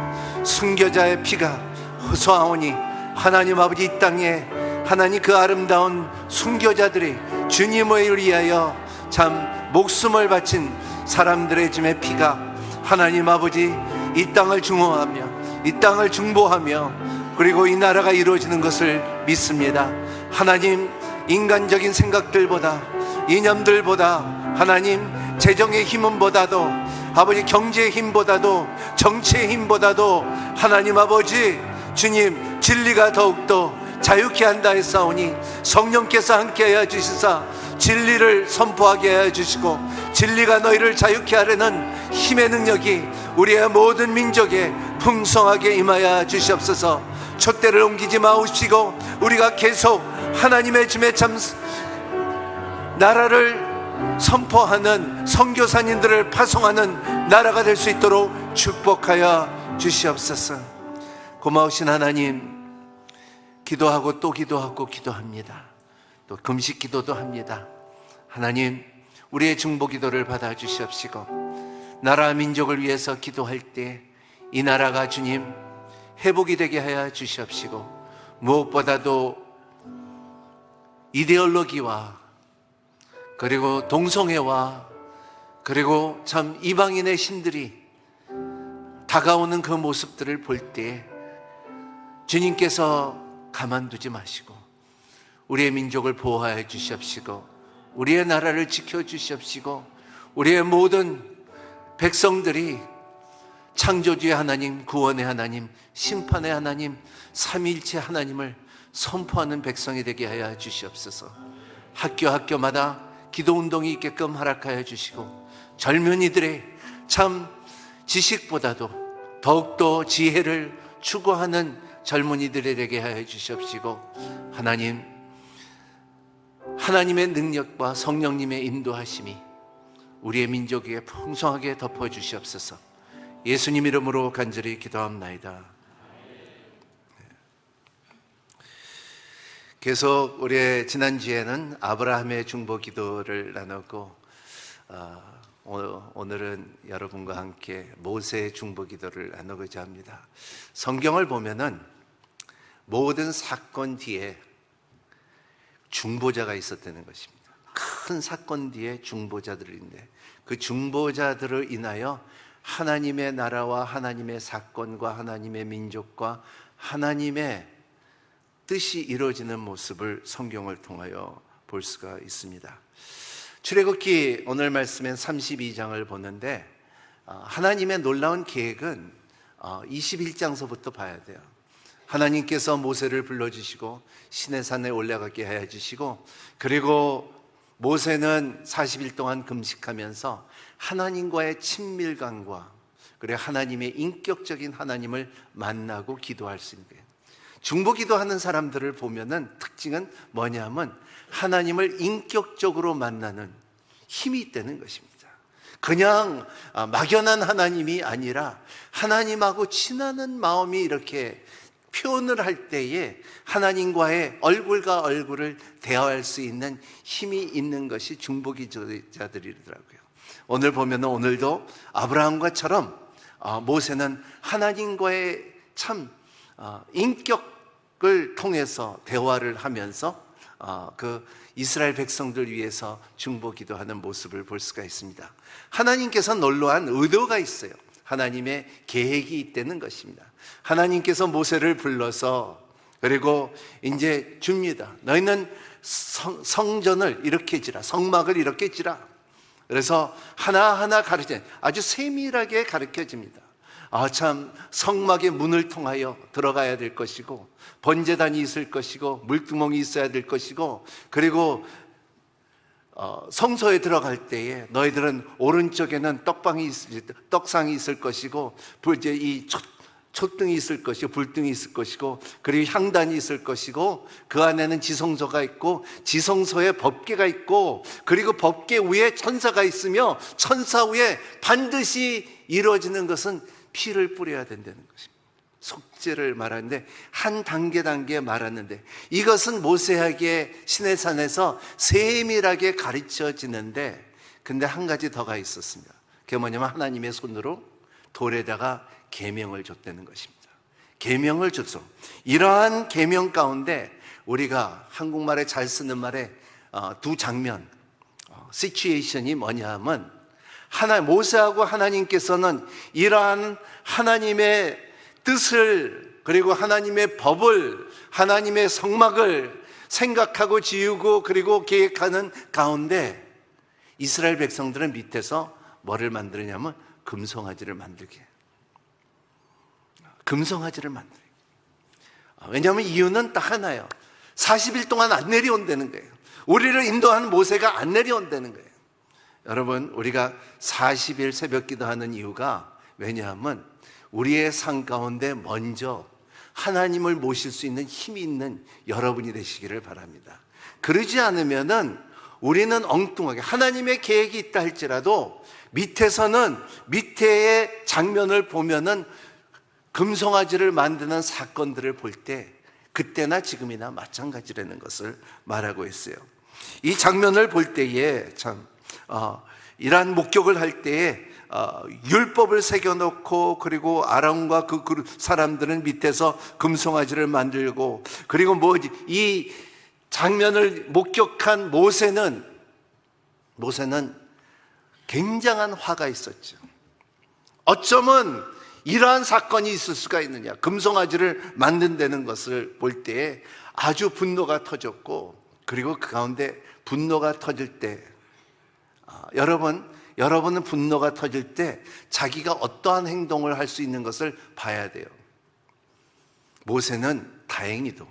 순교자의 피가 호소하오니 하나님 아버지 이 땅에 하나님 그 아름다운 순교자들이 주님을 위하여 참 목숨을 바친 사람들의 짐의 피가 하나님 아버지 이 땅을 중호하며 이 땅을 중보하며 그리고 이 나라가 이루어지는 것을 믿습니다. 하나님, 인간적인 생각들보다, 이념들보다, 하나님 재정의 힘은보다도, 아버지 경제의 힘보다도, 정치의 힘보다도 하나님 아버지 주님 진리가 더욱더 자유케 한다 했사오니 성령께서 함께하여 주시사 진리를 선포하게 하여 주시고 진리가 너희를 자유케 하려는 힘의 능력이 우리의 모든 민족에 풍성하게 임하여 주시옵소서. 촛대를 옮기지 마옵시고 우리가 계속 하나님의 짐에 참 나라를 선포하는 선교사님들을 파송하는 나라가 될 수 있도록 축복하여 주시옵소서. 고마우신 하나님, 기도하고 또 기도하고 기도합니다. 또 금식 기도도 합니다. 하나님, 우리의 중보 기도를 받아 주시옵시고 나라 민족을 위해서 기도할 때 이 나라가 주님 회복이 되게 하여 주시옵시고 무엇보다도 이데올로기와 그리고 동성애와 그리고 참 이방인의 신들이 다가오는 그 모습들을 볼 때 주님께서 가만두지 마시고 우리의 민족을 보호하여 주시옵시고 우리의 나라를 지켜주시옵시고 우리의 모든 백성들이 창조주의 하나님, 구원의 하나님, 심판의 하나님, 삼위일체 하나님을 선포하는 백성이 되게 하여 주시옵소서. 학교마다 기도운동이 있게끔 허락하여 주시고 젊은이들의 참 지식보다도 더욱더 지혜를 추구하는 젊은이들이 되게 하여 주시옵시고 하나님, 하나님의 능력과 성령님의 인도하심이 우리의 민족에게 풍성하게 덮어주시옵소서. 예수님 이름으로 간절히 기도합나이다. 계속 우리의 지난주에는 아브라함의 중보 기도를 나눴고 오늘은 여러분과 함께 모세의 중보 기도를 나누고자 합니다. 성경을 보면은 모든 사건 뒤에 중보자가 있었다는 것입니다. 큰 사건 뒤에 중보자들인데 그 중보자들을 인하여 하나님의 나라와 하나님의 사건과 하나님의 민족과 하나님의 뜻이 이루어지는 모습을 성경을 통하여 볼 수가 있습니다. 출애굽기 오늘 말씀엔 32장을 보는데 하나님의 놀라운 계획은 21장서부터 봐야 돼요. 하나님께서 모세를 불러주시고 시내산에 올라가게 해 주시고 그리고 모세는 40일 동안 금식하면서 하나님과의 친밀감과 그리고 하나님의 인격적인 하나님을 만나고 기도할 수 있는 거예요. 중보 기도하는 사람들을 보면은 특징은 뭐냐면 하나님을 인격적으로 만나는 힘이 있다는 것입니다. 그냥 막연한 하나님이 아니라 하나님하고 친하는 마음이 이렇게 표현을 할 때에 하나님과의 얼굴과 얼굴을 대화할 수 있는 힘이 있는 것이 중보 기도자들이더라고요. 오늘 보면 오늘도 아브라함과처럼 모세는 하나님과의 참 인격을 통해서 대화를 하면서 그 이스라엘 백성들 위해서 중보 기도하는 모습을 볼 수가 있습니다. 하나님께서 놀라운 의도가 있어요. 하나님의 계획이 있다는 것입니다. 하나님께서 모세를 불러서 그리고 이제 줍니다. 너희는 성전을 이렇게 지라, 성막을 이렇게 지라. 그래서 하나하나 가르쳐, 아주 세밀하게 가르쳐집니다. 참 성막의 문을 통하여 들어가야 될 것이고 번제단이 있을 것이고 물두멍이 있어야 될 것이고 그리고 성소에 들어갈 때에 너희들은 오른쪽에는 떡상이 있을 것이고 이제 이 촛등이 있을 것이고 불등이 있을 것이고 그리고 향단이 있을 것이고 그 안에는 지성소가 있고 지성소에 법궤가 있고 그리고 법궤 위에 천사가 있으며 천사 위에 반드시 이루어지는 것은 피를 뿌려야 된다는 것입니다. 속죄를 말하는데 한 단계 말하는데 이것은 모세에게 시내산에서 세밀하게 가르쳐지는데 근데 한 가지 더가 있었습니다. 그게 뭐냐면 하나님의 손으로 돌에다가 계명을 줬다는 것입니다. 계명을 줬어. 이러한 계명 가운데 우리가 한국말에 잘 쓰는 말에 두 장면 시츄에이션이 뭐냐 하면 모세하고 하나님께서는 이러한 하나님의 뜻을, 그리고 하나님의 법을, 하나님의 성막을 생각하고 지우고 그리고 계획하는 가운데 이스라엘 백성들은 밑에서 뭐를 만드냐면 금송아지를 만들게 해요. 금송아지를 만들게. 왜냐하면 이유는 딱 하나예요. 40일 동안 안 내려온다는 거예요. 우리를 인도하는 모세가 안 내려온다는 거예요. 여러분, 우리가 40일 새벽 기도하는 이유가 왜냐하면 우리의 삶 가운데 먼저 하나님을 모실 수 있는 힘이 있는 여러분이 되시기를 바랍니다. 그러지 않으면은 우리는 엉뚱하게, 하나님의 계획이 있다 할지라도 밑에서는, 밑에의 장면을 보면은 금송아지를 만드는 사건들을 볼 때 그때나 지금이나 마찬가지라는 것을 말하고 있어요. 이 장면을 볼 때에 참 이러한 목격을 할 때에 율법을 새겨놓고, 그리고 아람과 그 사람들은 밑에서 금송아지를 만들고, 그리고 이 장면을 목격한 모세는 굉장한 화가 있었죠. 어쩌면 이러한 사건이 있을 수가 있느냐. 금송아지를 만든다는 것을 볼 때에 아주 분노가 터졌고, 그리고 그 가운데 분노가 터질 때 여러분은 분노가 터질 때 자기가 어떠한 행동을 할 수 있는 것을 봐야 돼요. 모세는 다행히도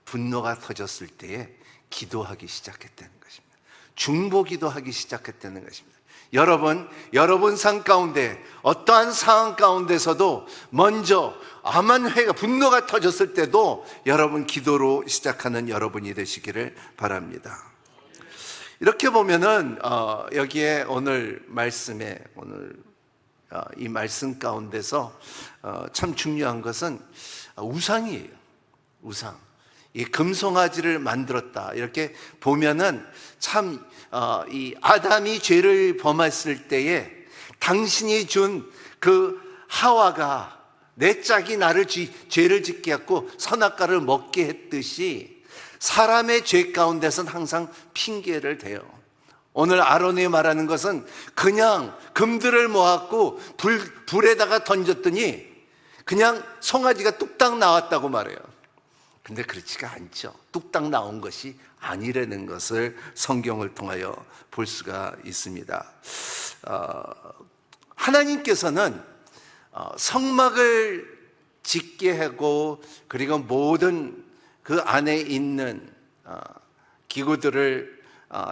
분노가 터졌을 때에 기도하기 시작했다는 것입니다. 중보기도 하기 시작했다는 것입니다. 여러분 삶 가운데 어떠한 상황 가운데서도 먼저 분노가 터졌을 때도 여러분 기도로 시작하는 여러분이 되시기를 바랍니다. 이렇게 보면은 여기에 오늘 말씀에 이 말씀 가운데서 참 중요한 것은 우상이에요. 우상. 이 금송아지를 만들었다. 이렇게 보면은 참 이 아담이 죄를 범했을 때에 당신이 준 그 하와가 내 짝이 나를 죄를 짓게 했고 선악과를 먹게 했듯이 사람의 죄 가운데서는 항상 핑계를 대요. 오늘 아론이 말하는 것은 그냥 금들을 모았고 불에다가 던졌더니 그냥 송아지가 뚝딱 나왔다고 말해요. 근데 그렇지가 않죠. 뚝딱 나온 것이 아니라는 것을 성경을 통하여 볼 수가 있습니다. 하나님께서는 성막을 짓게 하고, 그리고 모든 그 안에 있는 기구들을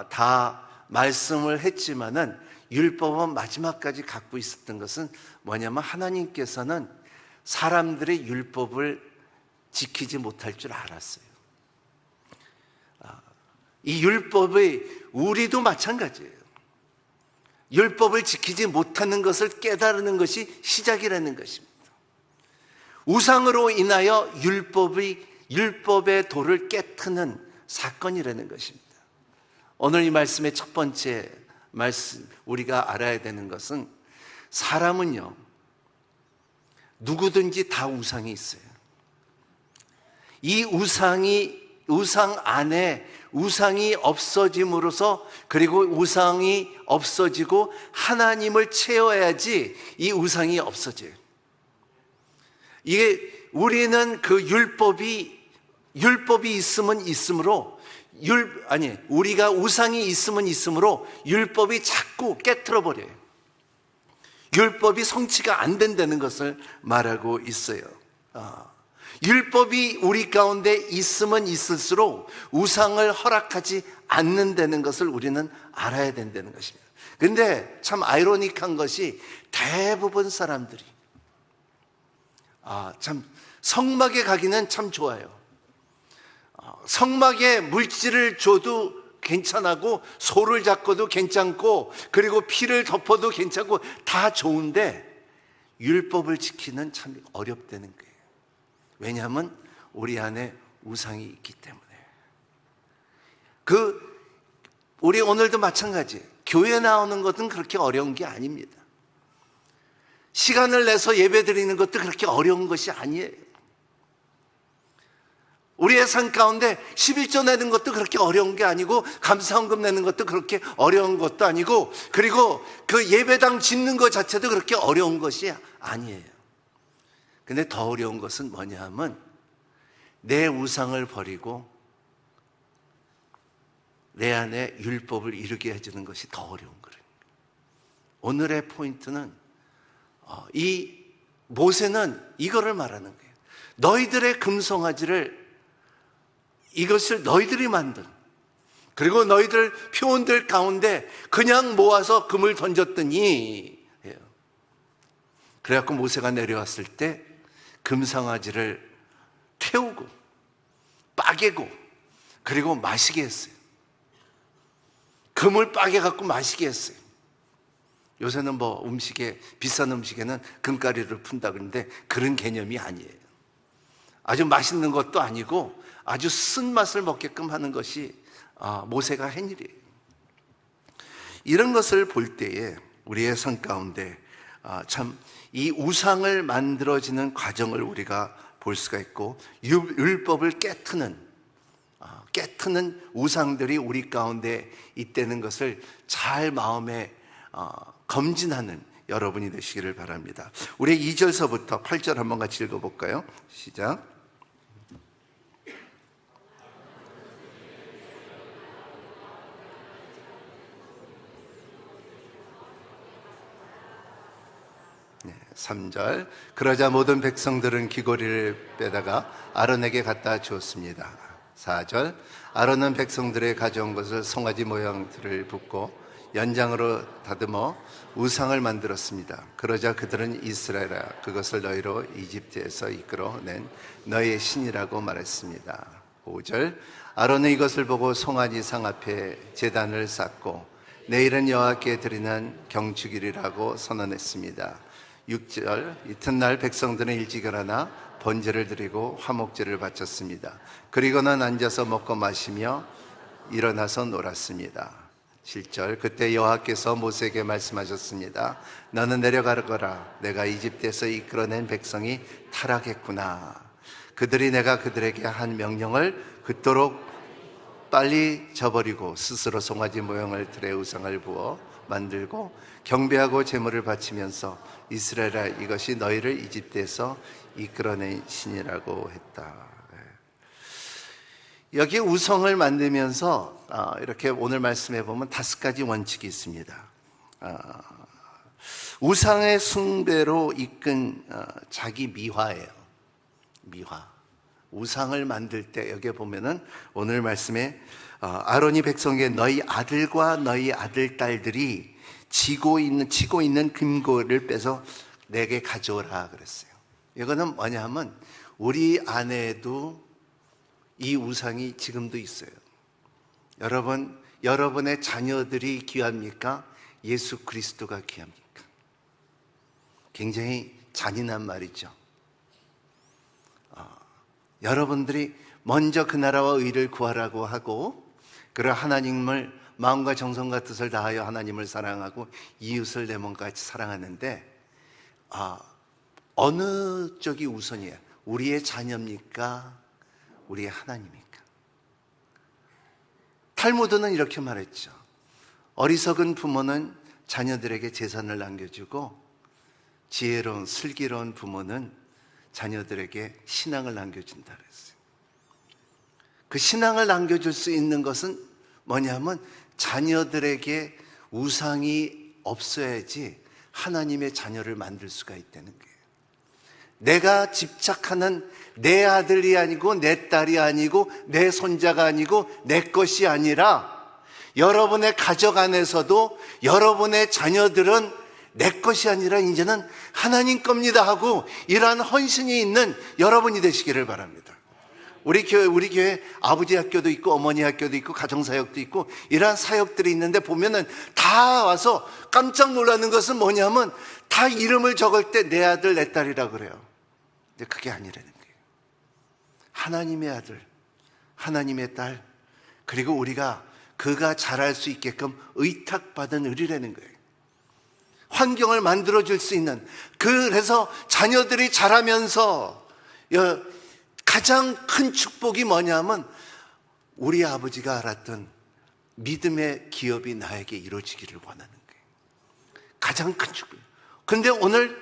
다 말씀을 했지만은 율법은 마지막까지 갖고 있었던 것은 뭐냐면 하나님께서는 사람들의 율법을 지키지 못할 줄 알았어요. 이 율법의 우리도 마찬가지예요. 율법을 지키지 못하는 것을 깨달는 것이 시작이라는 것입니다. 우상으로 인하여 율법의 도를 깨트는 사건이라는 것입니다. 오늘 이 말씀의 첫 번째 말씀, 우리가 알아야 되는 것은 사람은요, 누구든지 다 우상이 있어요. 이 우상 안에 우상이 없어짐으로써, 그리고 우상이 없어지고 하나님을 채워야지 이 우상이 없어져요. 이게 우리는 그 율법이 있으면 있으므로 우리가 우상이 있으면 있으므로 율법이 자꾸 깨트려 버려요. 율법이 성취가 안 된다는 것을 말하고 있어요. 율법이 우리 가운데 있으면 있을수록 우상을 허락하지 않는다는 것을 우리는 알아야 된다는 것입니다. 근데 참 아이러니한 것이 대부분 사람들이 참 성막에 가기는 참 좋아요. 성막에 물질을 줘도 괜찮고, 소를 잡고도 괜찮고, 그리고 피를 덮어도 괜찮고 다 좋은데 율법을 지키는 참 어렵다는 거예요. 왜냐하면 우리 안에 우상이 있기 때문에. 우리 오늘도 마찬가지예요. 교회 나오는 것은 그렇게 어려운 게 아닙니다. 시간을 내서 예배 드리는 것도 그렇게 어려운 것이 아니에요. 우리의 삶 가운데 11조 내는 것도 그렇게 어려운 게 아니고, 감사헌금 내는 것도 그렇게 어려운 것도 아니고, 그리고 그 예배당 짓는 것 자체도 그렇게 어려운 것이 아니에요. 근데 더 어려운 것은 뭐냐 하면, 내 우상을 버리고 내 안에 율법을 이루게 해주는 것이 더 어려운 거예요. 오늘의 포인트는 이 모세는 이거를 말하는 거예요. 너희들의 금송아지를, 이것을 너희들이 만든, 그리고 너희들 표원들 가운데 그냥 모아서 금을 던졌더니, 그래갖고 모세가 내려왔을 때 금송아지를 태우고 빠개고 그리고 마시게 했어요. 금을 빠개갖고 마시게 했어요. 요새는 뭐 음식에, 비싼 음식에는 금가루를 푼다 그러는데 그런 개념이 아니에요. 아주 맛있는 것도 아니고 아주 쓴맛을 먹게끔 하는 것이 모세가 한 일이에요. 이런 것을 볼 때에 우리의 삶 가운데 참 이 우상을 만들어지는 과정을 우리가 볼 수가 있고, 율법을 깨트는 우상들이 우리 가운데 있다는 것을 잘 마음에 검진하는 여러분이 되시기를 바랍니다. 우리 2절서부터 8절 한번 같이 읽어볼까요? 시작. 네, 3절. 그러자 모든 백성들은 귀고리를 빼다가 아론에게 갖다 주었습니다. 4절. 아론은 백성들의 가져온 것을 송아지 모양들을 붓고 연장으로 다듬어 우상을 만들었습니다. 그러자 그들은 이스라엘아, 그것을 너희로 이집트에서 이끌어낸 너희의 신이라고 말했습니다. 5절. 아론은 이것을 보고 송아지 상 앞에 제단을 쌓고 내일은 여호와께 드리는 경축일이라고 선언했습니다. 6절. 이튿날 백성들은 일찍 일어나 번제를 드리고 화목제를 바쳤습니다. 그리고는 앉아서 먹고 마시며 일어나서 놀았습니다. 7절. 그때 여호와께서 모세에게 말씀하셨습니다. 너는 내려가거라. 내가 이집트에서 이끌어낸 백성이 타락했구나. 그들이 내가 그들에게 한 명령을 그토록 빨리 저버리고 스스로 송아지 모형을 들에 우상을 부어 만들고 경배하고 제물을 바치면서 이스라엘아, 이것이 너희를 이집트에서 이끌어낸 신이라고 했다. 여기 우상을 만들면서 이렇게 오늘 말씀해 보면 5가지 원칙이 있습니다. 우상의 숭배로 이끈 자기 미화예요. 미화. 우상을 만들 때 여기 보면은 오늘 말씀에 아론이 백성에게 너희 아들과 너희 아들 딸들이 치고 있는 금고를 빼서 내게 가져오라 그랬어요. 이거는 뭐냐 하면 우리 안에도 이 우상이 지금도 있어요. 여러분, 여러분의 자녀들이 귀합니까? 예수 그리스도가 귀합니까? 굉장히 잔인한 말이죠. 여러분들이 먼저 그 나라와 의를 구하라고 하고, 그리고 하나님을 마음과 정성과 뜻을 다하여 하나님을 사랑하고 이웃을 내 몸과 같이 사랑하는데, 어느 쪽이 우선이에요? 우리의 자녀입니까? 우리의 하나님입니까? 탈무드는 이렇게 말했죠. 어리석은 부모는 자녀들에게 재산을 남겨주고 지혜로운 슬기로운 부모는 자녀들에게 신앙을 남겨준다 그랬어요. 그 신앙을 남겨줄 수 있는 것은 뭐냐면 자녀들에게 우상이 없어야지 하나님의 자녀를 만들 수가 있다는 거예요. 내가 집착하는 내 아들이 아니고 내 딸이 아니고 내 손자가 아니고 내 것이 아니라 여러분의 가족 안에서도 여러분의 자녀들은 내 것이 아니라 이제는 하나님 겁니다 하고 이러한 헌신이 있는 여러분이 되시기를 바랍니다. 우리 교회 아버지 학교도 있고 어머니 학교도 있고 가정사역도 있고 이러한 사역들이 있는데 보면은 다 와서 깜짝 놀라는 것은 뭐냐면 다 이름을 적을 때 내 아들 내 딸이라 그래요. 근데 그게 아니라는 거예요. 하나님의 아들, 하나님의 딸, 그리고 우리가 그가 자랄 수 있게끔 의탁받은 을이라는 거예요. 환경을 만들어줄 수 있는, 그래서 자녀들이 자라면서 가장 큰 축복이 뭐냐면 우리 아버지가 알았던 믿음의 기업이 나에게 이루어지기를 원하는 거예요. 가장 큰 축복. 근데 오늘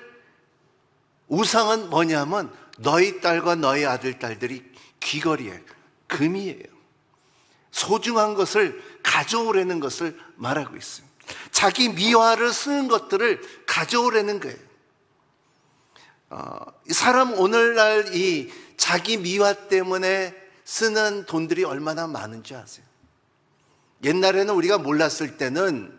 우상은 뭐냐면 너희 딸과 너희 아들, 딸들이 귀걸이에 금이에요. 소중한 것을 가져오라는 것을 말하고 있어요. 자기 미화를 쓰는 것들을 가져오라는 거예요. 사람 오늘날 이 자기 미화 때문에 쓰는 돈들이 얼마나 많은지 아세요? 옛날에는 우리가 몰랐을 때는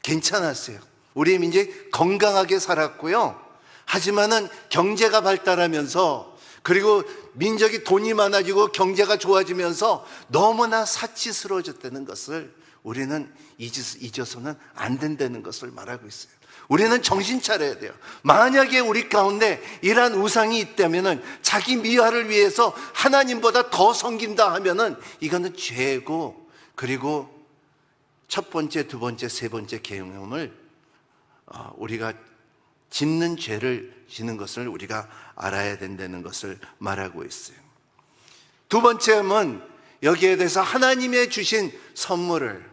괜찮았어요. 우리의 민족이 건강하게 살았고요. 하지만은 경제가 발달하면서 그리고 민족이 돈이 많아지고 경제가 좋아지면서 너무나 사치스러워졌다는 것을 우리는 잊어서는 안 된다는 것을 말하고 있어요. 우리는 정신 차려야 돼요. 만약에 우리 가운데 이러한 우상이 있다면은 자기 미화를 위해서 하나님보다 더 섬긴다 하면은 이거는 죄고, 그리고 첫 번째, 두 번째, 세 번째 계명을 우리가 짓는 죄를 지는 것을 우리가 알아야 된다는 것을 말하고 있어요. 두 번째는 여기에 대해서 하나님의 주신 선물을,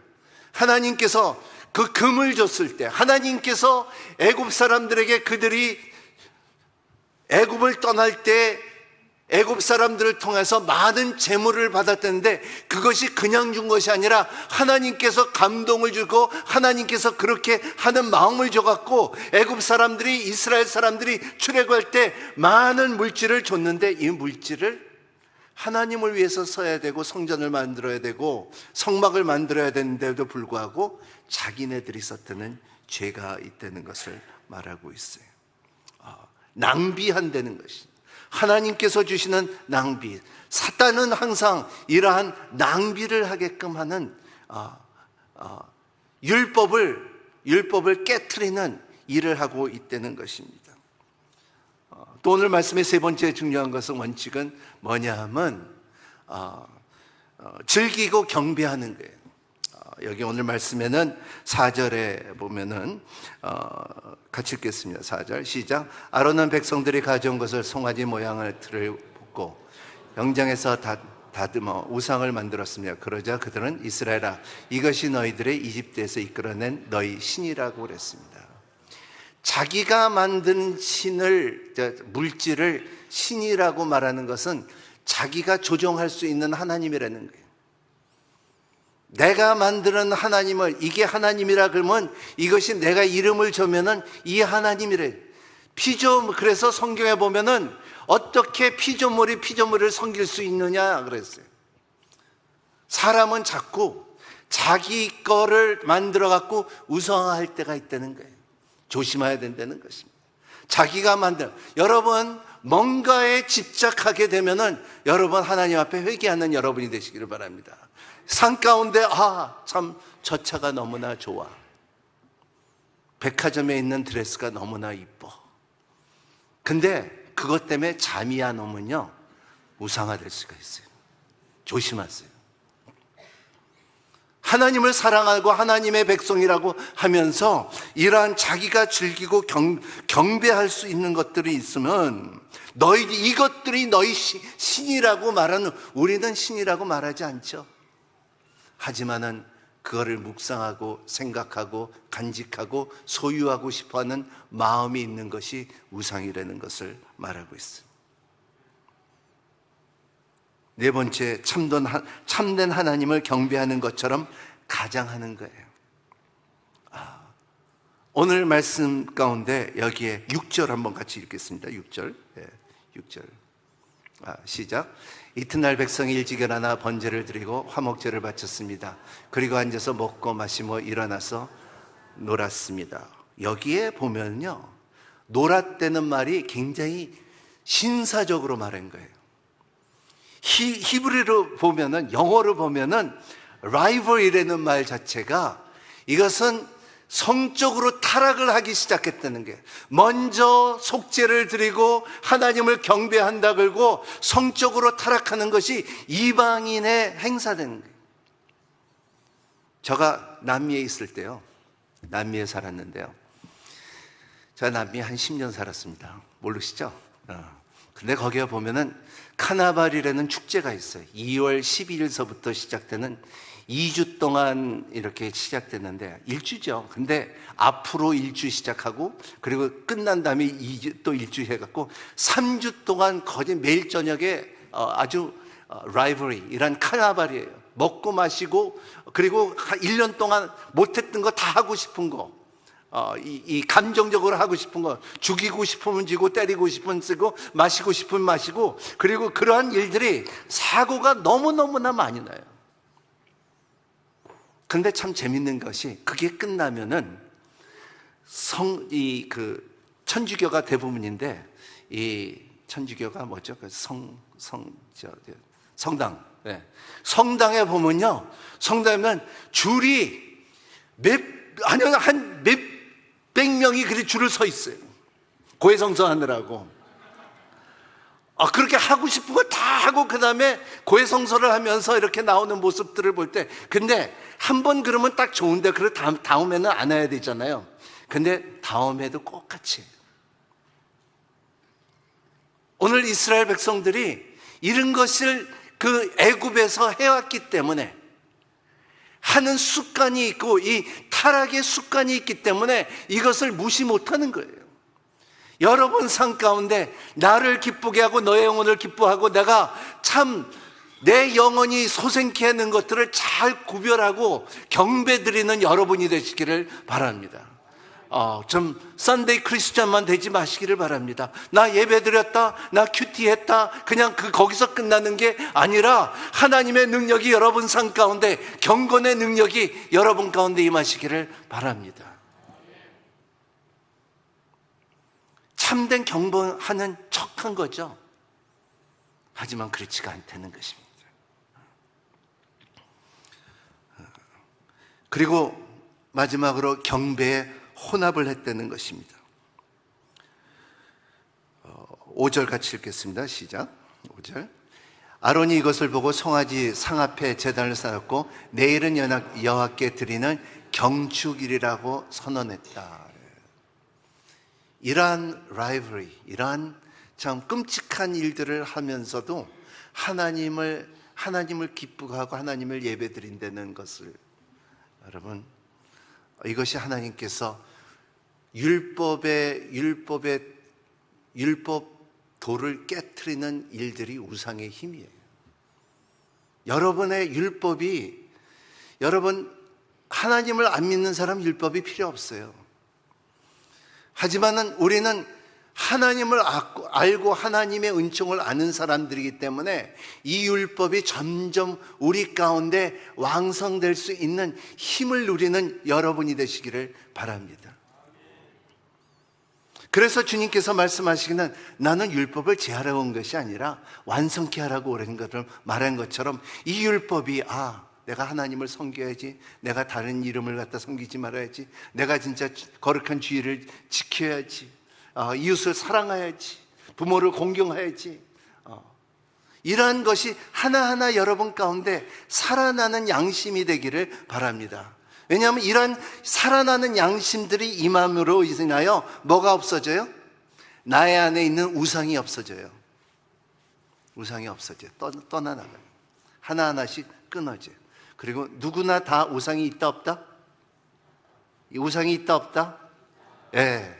하나님께서 그 금을 줬을 때, 하나님께서 애굽 사람들에게 그들이 애굽을 떠날 때 애굽 사람들을 통해서 많은 재물을 받았는데 그것이 그냥 준 것이 아니라 하나님께서 감동을 주고 하나님께서 그렇게 하는 마음을 줘갖고 애굽 사람들이, 이스라엘 사람들이 출애굽할 때 많은 물질을 줬는데 이 물질을 하나님을 위해서 써야 되고 성전을 만들어야 되고 성막을 만들어야 되는데도 불구하고 자기네들이 썼다는 죄가 있다는 것을 말하고 있어요. 낭비한다는 것이, 하나님께서 주시는 낭비. 사탄은 항상 이러한 낭비를 하게끔 하는 율법을 깨트리는 일을 하고 있다는 것입니다. 또 오늘 말씀의 세 번째 중요한 것은, 원칙은 뭐냐 하면 즐기고 경배하는 거예요. 여기 오늘 말씀에는 4절에 보면은 같이 읽겠습니다. 4절 시작. 아론은 백성들이 가져온 것을 송아지 모양을 틀을 붓고 영장에서 다듬어 우상을 만들었습니다. 그러자 그들은 이스라엘아, 이것이 너희들의 이집트에서 이끌어낸 너희 신이라고 그랬습니다. 자기가 만든 신을, 물질을 신이라고 말하는 것은 자기가 조종할 수 있는 하나님이라는 거예요. 내가 만드는 하나님을, 이게 하나님이라 그러면 이것이 내가 이름을 줘면은 이 하나님이래. 그래서 성경에 보면은 어떻게 피조물을 섬길 수 있느냐 그랬어요. 사람은 자꾸 자기 거를 만들어 갖고 우상화할 때가 있다는 거예요. 조심해야 된다는 것입니다. 자기가 만든, 여러분 뭔가에 집착하게 되면은 여러분 하나님 앞에 회개하는 여러분이 되시기를 바랍니다. 산 가운데 참 저 차가 너무나 좋아. 백화점에 있는 드레스가 너무나 이뻐. 근데 그것 때문에 잠이 안 오면요 우상화될 수가 있어요. 조심하세요. 하나님을 사랑하고 하나님의 백성이라고 하면서 이러한 자기가 즐기고 경배할 수 있는 것들이 있으면 이것들이 너희 신이라고 말하는, 우리는 신이라고 말하지 않죠. 하지만은 그거를 묵상하고 생각하고 간직하고 소유하고 싶어하는 마음이 있는 것이 우상이라는 것을 말하고 있습니다. 네 번째, 참된 하나님을 경배하는 것처럼 가장하는 거예요. 오늘 말씀 가운데 여기에 6절 한번 같이 읽겠습니다. 6절. 6절. 시작. 이튿날 백성이 일찍 일어나 번제를 드리고 화목제를 바쳤습니다. 그리고 앉아서 먹고 마시며 일어나서 놀았습니다. 여기에 보면요, 놀았다는 말이 굉장히 신사적으로 말한 거예요. 히브리로 보면은, 영어로 보면은 rival이라는 말 자체가, 이것은 성적으로 타락을 하기 시작했다는 게, 먼저 속죄를 드리고 하나님을 경배한다 그러고 성적으로 타락하는 것이 이방인의 행사되는 거예요. 제가 남미에 있을 때요, 남미에 살았는데요, 제가 남미에 한 10년 살았습니다. 모르시죠? 근데 거기에 보면은 카나발이라는 축제가 있어요. 2월 12일서부터 시작되는 2주 동안 이렇게 시작됐는데 1주죠. 근데 앞으로 1주 시작하고 그리고 끝난 다음에 2주 또 1주 해갖고 3주 동안 거의 매일 저녁에 아주 라이브리 이란 카나발이에요. 먹고 마시고 그리고 1년 동안 못했던 거 다 하고 싶은 거, 이 감정적으로 하고 싶은 거, 죽이고 싶으면 지고 때리고 싶으면 쓰고 마시고 싶으면 마시고, 그리고 그러한 일들이 사고가 너무너무나 많이 나요. 근데 참 재밌는 것이 그게 끝나면은 천주교가 대부분인데 이 천주교가 뭐죠? 성당. 네. 성당에 보면요. 성당에는 줄이 한 몇백 명이 그리 줄을 서 있어요. 고해성사 하느라고. 그렇게 하고 싶은 거 다 하고 그 다음에 고해성사를 하면서 이렇게 나오는 모습들을 볼 때, 근데 한 번 그러면 딱 좋은데 그래 다음에는 안 해야 되잖아요. 근데 다음에도 똑같이 오늘 이스라엘 백성들이 이런 것을 그 애굽에서 해왔기 때문에 하는 습관이 있고 이 타락의 습관이 있기 때문에 이것을 무시 못하는 거예요. 여러분 삶 가운데 나를 기쁘게 하고 너의 영혼을 기뻐하고 내가 참 내 영혼이 소생케 하는 것들을 잘 구별하고 경배드리는 여러분이 되시기를 바랍니다. 좀 썬데이 크리스찬만 되지 마시기를 바랍니다. 나 예배드렸다, 나 큐티했다, 그냥 거기서 끝나는 게 아니라 하나님의 능력이 여러분 삶 가운데, 경건의 능력이 여러분 가운데 임하시기를 바랍니다. 참된 경건하는 척한 거죠. 하지만 그렇지가 않다는 것입니다. 그리고 마지막으로 경배에 혼합을 했다는 것입니다. 5절 같이 읽겠습니다. 시작. 5절. 아론이 이것을 보고 송아지 상 앞에 제단을 쌓았고 내일은 여호와께 드리는 경축일이라고 선언했다. 이러한 라이브리, 이러한 참 끔찍한 일들을 하면서도 하나님을 기쁘하고 하나님을 예배드린다는 것을, 여러분, 이것이 하나님께서 율법도를 깨트리는 일들이 우상의 힘이에요. 여러분의 율법이, 여러분 하나님을 안 믿는 사람 율법이 필요 없어요. 하지만은 우리는 하나님을 알고 하나님의 은총을 아는 사람들이기 때문에 이 율법이 점점 우리 가운데 왕성될 수 있는 힘을 누리는 여러분이 되시기를 바랍니다. 그래서 주님께서 말씀하시기는 나는 율법을 제하러 온 것이 아니라 완성케 하라고 오는 것을 말한 것처럼 이 율법이 내가 하나님을 섬겨야지, 내가 다른 이름을 갖다 섬기지 말아야지, 내가 진짜 거룩한 주의를 지켜야지, 이웃을 사랑해야지, 부모를 공경해야지, 이러한 것이 하나하나 여러분 가운데 살아나는 양심이 되기를 바랍니다. 왜냐하면 이러한 살아나는 양심들이 임함으로 인하여 뭐가 없어져요? 나의 안에 있는 우상이 없어져요. 우상이 없어져요. 떠나나가요. 하나하나씩 끊어져요. 그리고 누구나 다 우상이 있다 없다? 이 우상이 있다 없다? 예.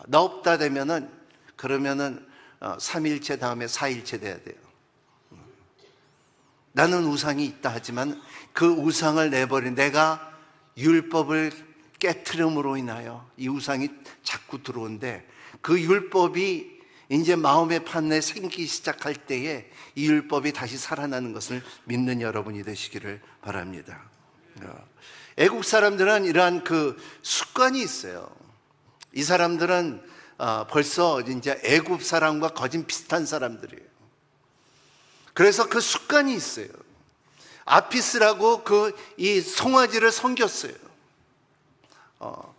나 없다 되면은, 그러면은 3일체 다음에 4일체 돼야 돼요. 나는 우상이 있다 하지만 그 우상을 내버린, 내가 율법을 깨트림으로 인하여 이 우상이 자꾸 들어오는데, 그 율법이 이제 마음의 판에 생기기 시작할 때에 이 율법이 다시 살아나는 것을 믿는 여러분이 되시기를 바랍니다. 애국 사람들은 이러한 그 습관이 있어요. 이 사람들은 벌써 이제 애국 사람과 거진 비슷한 사람들이에요. 그래서 그 습관이 있어요. 아피스라고 이 송아지를 섬겼어요.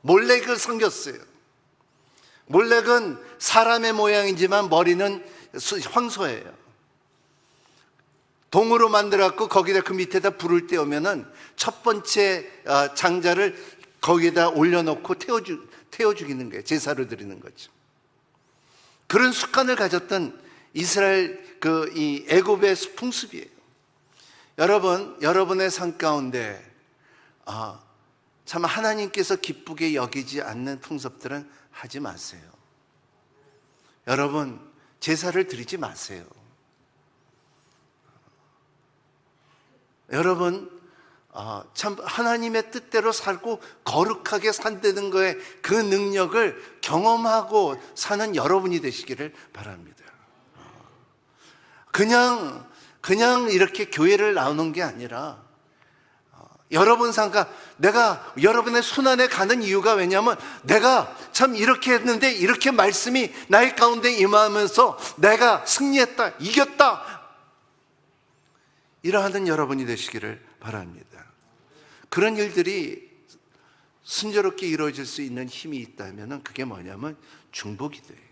몰렉을 섬겼어요. 몰렉은 사람의 모양이지만 머리는 황소예요. 동으로 만들었고 거기다 그 밑에다 불을 떼우면은 첫 번째 장자를 거기에다 올려놓고 태워 죽이는 거예요. 제사를 드리는 거죠. 그런 습관을 가졌던 이스라엘 이 애굽의 풍습이에요. 여러분의 삶 가운데 참 하나님께서 기쁘게 여기지 않는 풍습들은 하지 마세요. 여러분, 제사를 드리지 마세요. 여러분, 참 하나님의 뜻대로 살고 거룩하게 산다는 거에 그 능력을 경험하고 사는 여러분이 되시기를 바랍니다. 그냥 이렇게 교회를 나오는 게 아니라 여러분 삶과 내가 여러분의 순환에 가는 이유가 왜냐하면 내가 참 이렇게 했는데 이렇게 말씀이 나의 가운데 임하면서 내가 승리했다, 이겼다, 이러하는 여러분이 되시기를 바랍니다. 그런 일들이 순조롭게 이루어질 수 있는 힘이 있다면 그게 뭐냐면 중보기도예요.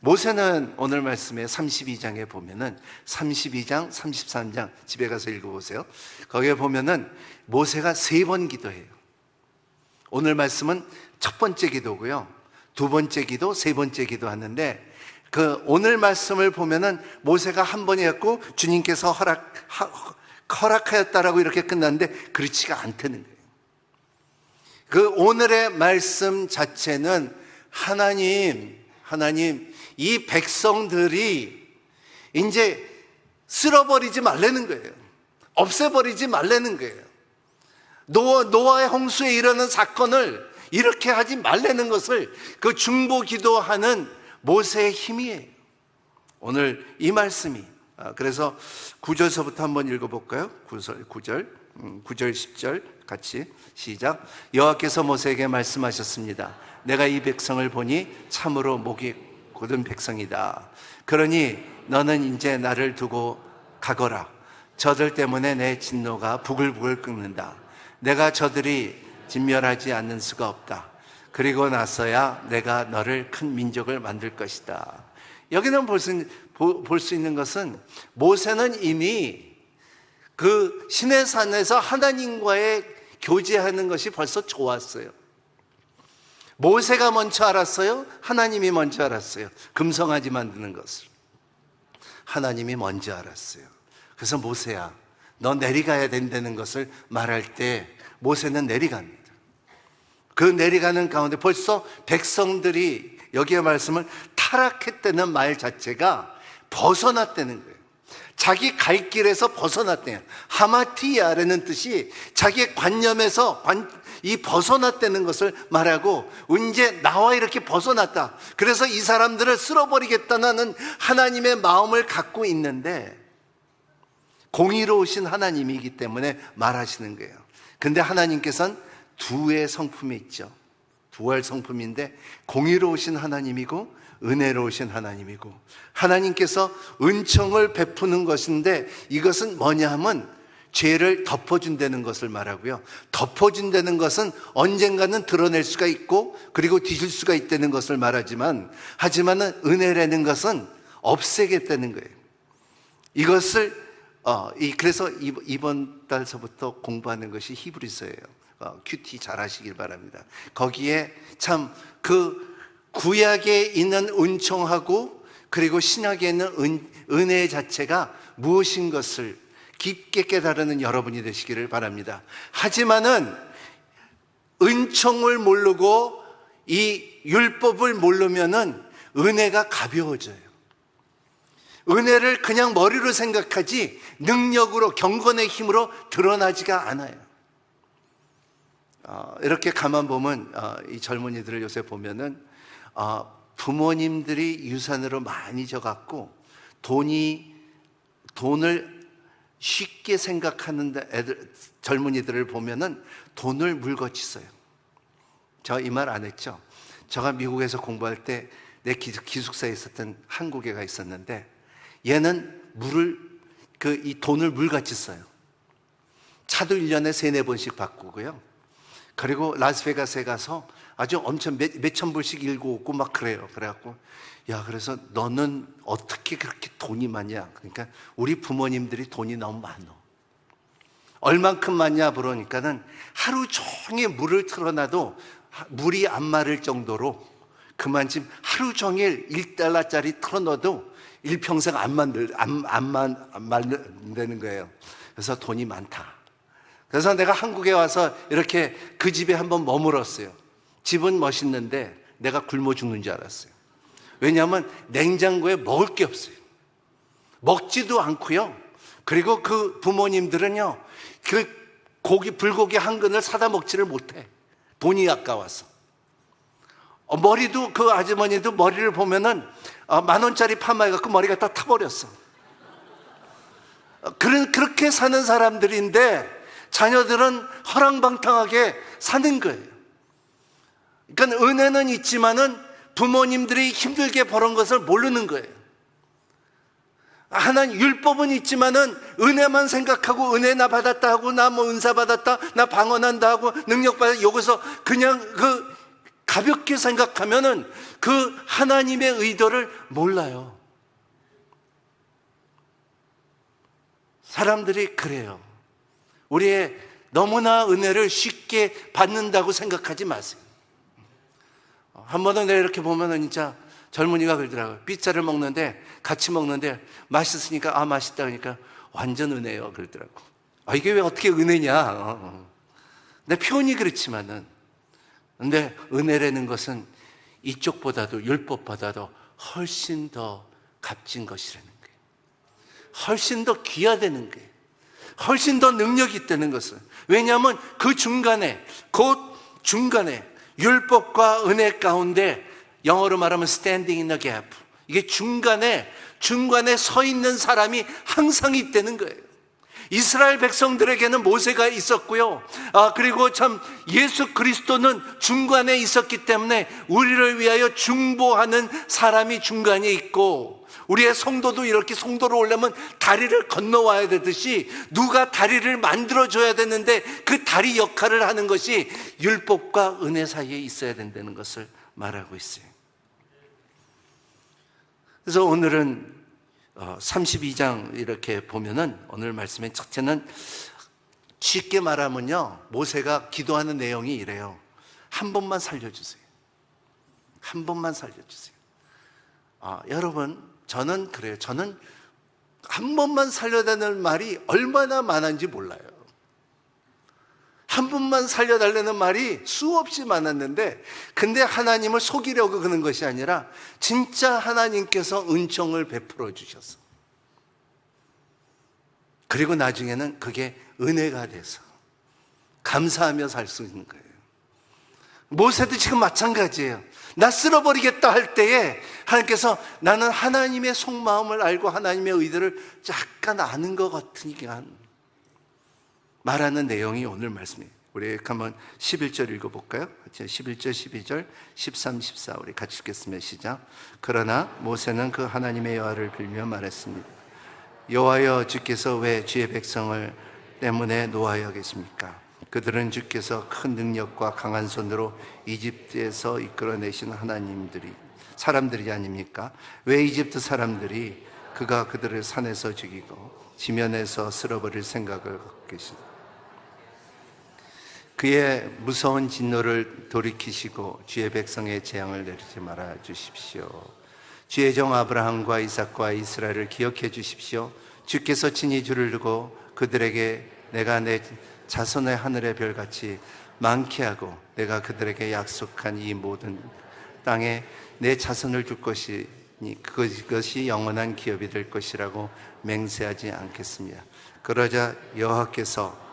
모세는 오늘 말씀에 32장에 보면은 32장, 33장 집에 가서 읽어보세요. 거기에 보면은 모세가 3번 기도해요. 오늘 말씀은 첫 번째 기도고요, 두 번째 기도, 세 번째 기도 하는데 그 오늘 말씀을 보면은 모세가 한 번이 했고 주님께서 허락하였다라고 이렇게 끝났는데 그렇지가 않다는 거예요. 그 오늘의 말씀 자체는 하나님 이 백성들이 이제 쓸어버리지 말라는 거예요. 없애버리지 말라는 거예요. 노아의 홍수에 이르는 사건을 이렇게 하지 말라는 것을 그 중보 기도하는 모세의 힘이에요. 오늘 이 말씀이 그래서 9절서부터 한번 읽어볼까요? 9절 10절 같이 시작. 여호와께서 모세에게 말씀하셨습니다. 내가 이 백성을 보니 참으로 목이 곧은 백성이다. 그러니 너는 이제 나를 두고 가거라. 저들 때문에 내 진노가 부글부글 끓는다. 내가 저들이 진멸하지 않는 수가 없다. 그리고 나서야 내가 너를 큰 민족을 만들 것이다. 여기는 볼 수 있는 것은 모세는 이미 그 시내산에서 하나님과의 교제하는 것이 벌써 좋았어요. 모세가 먼저 알았어요? 하나님이 먼저 알았어요? 금송아지 만드는 것을 하나님이 먼저 알았어요. 그래서 모세야, 너 내려가야 된다는 것을 말할 때 모세는 내려갑니다. 그 내려가는 가운데 벌써 백성들이 여기에 말씀을 타락했다는 말 자체가 벗어났다는 거예요. 자기 갈 길에서 벗어났대요. 하마티야라는 뜻이 자기의 관념에서 이 벗어났다는 것을 말하고 이제 나와 이렇게 벗어났다. 그래서 이 사람들을 쓸어버리겠다는 하나님의 마음을 갖고 있는데 공의로우신 하나님이기 때문에 말하시는 거예요. 근데 하나님께서는 두의 성품이 있죠. 두알 성품인데 공의로우신 하나님이고 은혜로우신 하나님이고 하나님께서 은총을 베푸는 것인데 이것은 뭐냐 하면 죄를 덮어준다는 것을 말하고요. 덮어준다는 것은 언젠가는 드러낼 수가 있고 그리고 뒤질 수가 있다는 것을 말하지만 하지만은 은혜라는 것은 없애겠다는 거예요. 이것을 그래서 이번 달서부터 공부하는 것이 히브리서예요. 큐티 잘 하시길 바랍니다. 거기에 참 그 구약에 있는 은총하고 그리고 신약에 있는 은혜 자체가 무엇인 것을 깊게 깨달는 여러분이 되시기를 바랍니다. 하지만은 은총을 모르고 이 율법을 모르면은 은혜가 가벼워져요. 은혜를 그냥 머리로 생각하지 능력으로 경건의 힘으로 드러나지가 않아요. 이렇게 가만 보면 이 젊은이들을 요새 보면은 부모님들이 유산으로 많이 져갖고 돈을 쉽게 생각하는 젊은이들을 보면은 돈을 물거치 써요. 저 이 말 안 했죠? 제가 미국에서 공부할 때 내 기숙사에 있었던 한국 애가 있었는데 얘는 이 돈을 물같이 써요. 차도 1년에 3-4번씩 바꾸고요. 그리고 라스베가스에 가서 아주 엄청 몇천 불씩 일고 오고 막 그래요. 그래갖고 그래서 너는 어떻게 그렇게 돈이 많냐? 그러니까 우리 부모님들이 돈이 너무 많어. 얼만큼 많냐 그러니까는 하루 종일 물을 틀어놔도 물이 안 마를 정도로 그만큼 하루 종일 1달러짜리 틀어넣어도 일평생 안 만드는 거예요. 그래서 돈이 많다. 그래서 내가 한국에 와서 이렇게 그 집에 한번 머물었어요. 집은 멋있는데 내가 굶어 죽는 줄 알았어요. 왜냐하면 냉장고에 먹을 게 없어요. 먹지도 않고요. 그리고 그 부모님들은요, 그 불고기 한 근을 사다 먹지를 못해. 돈이 아까워서. 머리도, 그 아주머니도 머리를 보면은 10,000원짜리 파마해갖고 머리가 다 타버렸어. 그렇게 사는 사람들인데 자녀들은 허랑방탕하게 사는 거예요. 그러니까 은혜는 있지만은 부모님들이 힘들게 벌은 것을 모르는 거예요. 하나님 율법은 있지만은 은혜만 생각하고, 은혜 나 받았다 하고, 나 뭐 은사 받았다, 나 방언한다 하고, 능력 받았다, 여기서 그냥 그 가볍게 생각하면은 그 하나님의 의도를 몰라요. 사람들이 그래요. 우리의 너무나 은혜를 쉽게 받는다고 생각하지 마세요. 한 번은 내가 이렇게 보면은 진짜 젊은이가 그러더라고요. 피자를 먹는데, 같이 먹는데 맛있으니까 맛있다 그러니까 완전 은혜요 그러더라고. 이게 왜 어떻게 은혜냐. 내 표현이 그렇지만은, 근데 은혜라는 것은 이쪽보다도, 율법보다도 훨씬 더 값진 것이라는 거예요. 훨씬 더 귀하다는 거예요. 훨씬 더 능력이 있다는 것은. 왜냐하면 그 중간에 율법과 은혜 가운데, 영어로 말하면 standing in the gap, 이게 중간에 서 있는 사람이 항상 있다는 거예요. 이스라엘 백성들에게는 모세가 있었고요. 그리고 참 예수 그리스도는 중간에 있었기 때문에 우리를 위하여 중보하는 사람이 중간에 있고, 우리의 성도도 이렇게 성도로 오려면 다리를 건너와야 되듯이 누가 다리를 만들어줘야 되는데 그 다리 역할을 하는 것이 율법과 은혜 사이에 있어야 된다는 것을 말하고 있어요. 그래서 오늘은 32장 이렇게 보면은, 오늘 말씀의 첫째는 쉽게 말하면요, 모세가 기도하는 내용이 이래요. 한 번만 살려주세요. 한 번만 살려주세요. 여러분, 저는 그래요. 저는 한 번만 살려달라는 말이 얼마나 많은지 몰라요. 한 번만 살려달라는 말이 수없이 많았는데, 근데 하나님을 속이려고 그러는 것이 아니라 진짜 하나님께서 은총을 베풀어 주셔서, 그리고 나중에는 그게 은혜가 돼서 감사하며 살 수 있는 거예요. 모세도 지금 마찬가지예요. 나 쓸어버리겠다 할 때에 하나님께서, 나는 하나님의 속마음을 알고 하나님의 의도를 약간 아는 것 같으니까 말하는 내용이 오늘 말씀이에요. 우리 한번 11절 읽어볼까요? 11절, 12절, 13, 14 우리 같이 읽겠습니다. 시작. 그러나 모세는 그 하나님의 여호와를 빌며 말했습니다. 여호와여, 주께서 왜 주의 백성을 때문에 노하여 계십니까? 그들은 주께서 큰 능력과 강한 손으로 이집트에서 이끌어내신 사람들이 아닙니까? 왜 이집트 사람들이 그가 그들을 산에서 죽이고 지면에서 쓸어버릴 생각을 갖고 계십니까? 그의 무서운 진노를 돌이키시고 주의 백성의 재앙을 내리지 말아 주십시오. 주의 종 아브라함과 이삭과 이스라엘을 기억해 주십시오. 주께서 친히 주를 두고 그들에게 내가 내 자손의 하늘의 별같이 많게 하고 내가 그들에게 약속한 이 모든 땅에 내 자손을 줄 것이니 그것이 영원한 기업이 될 것이라고 맹세하지 않겠습니다. 그러자 여호와께서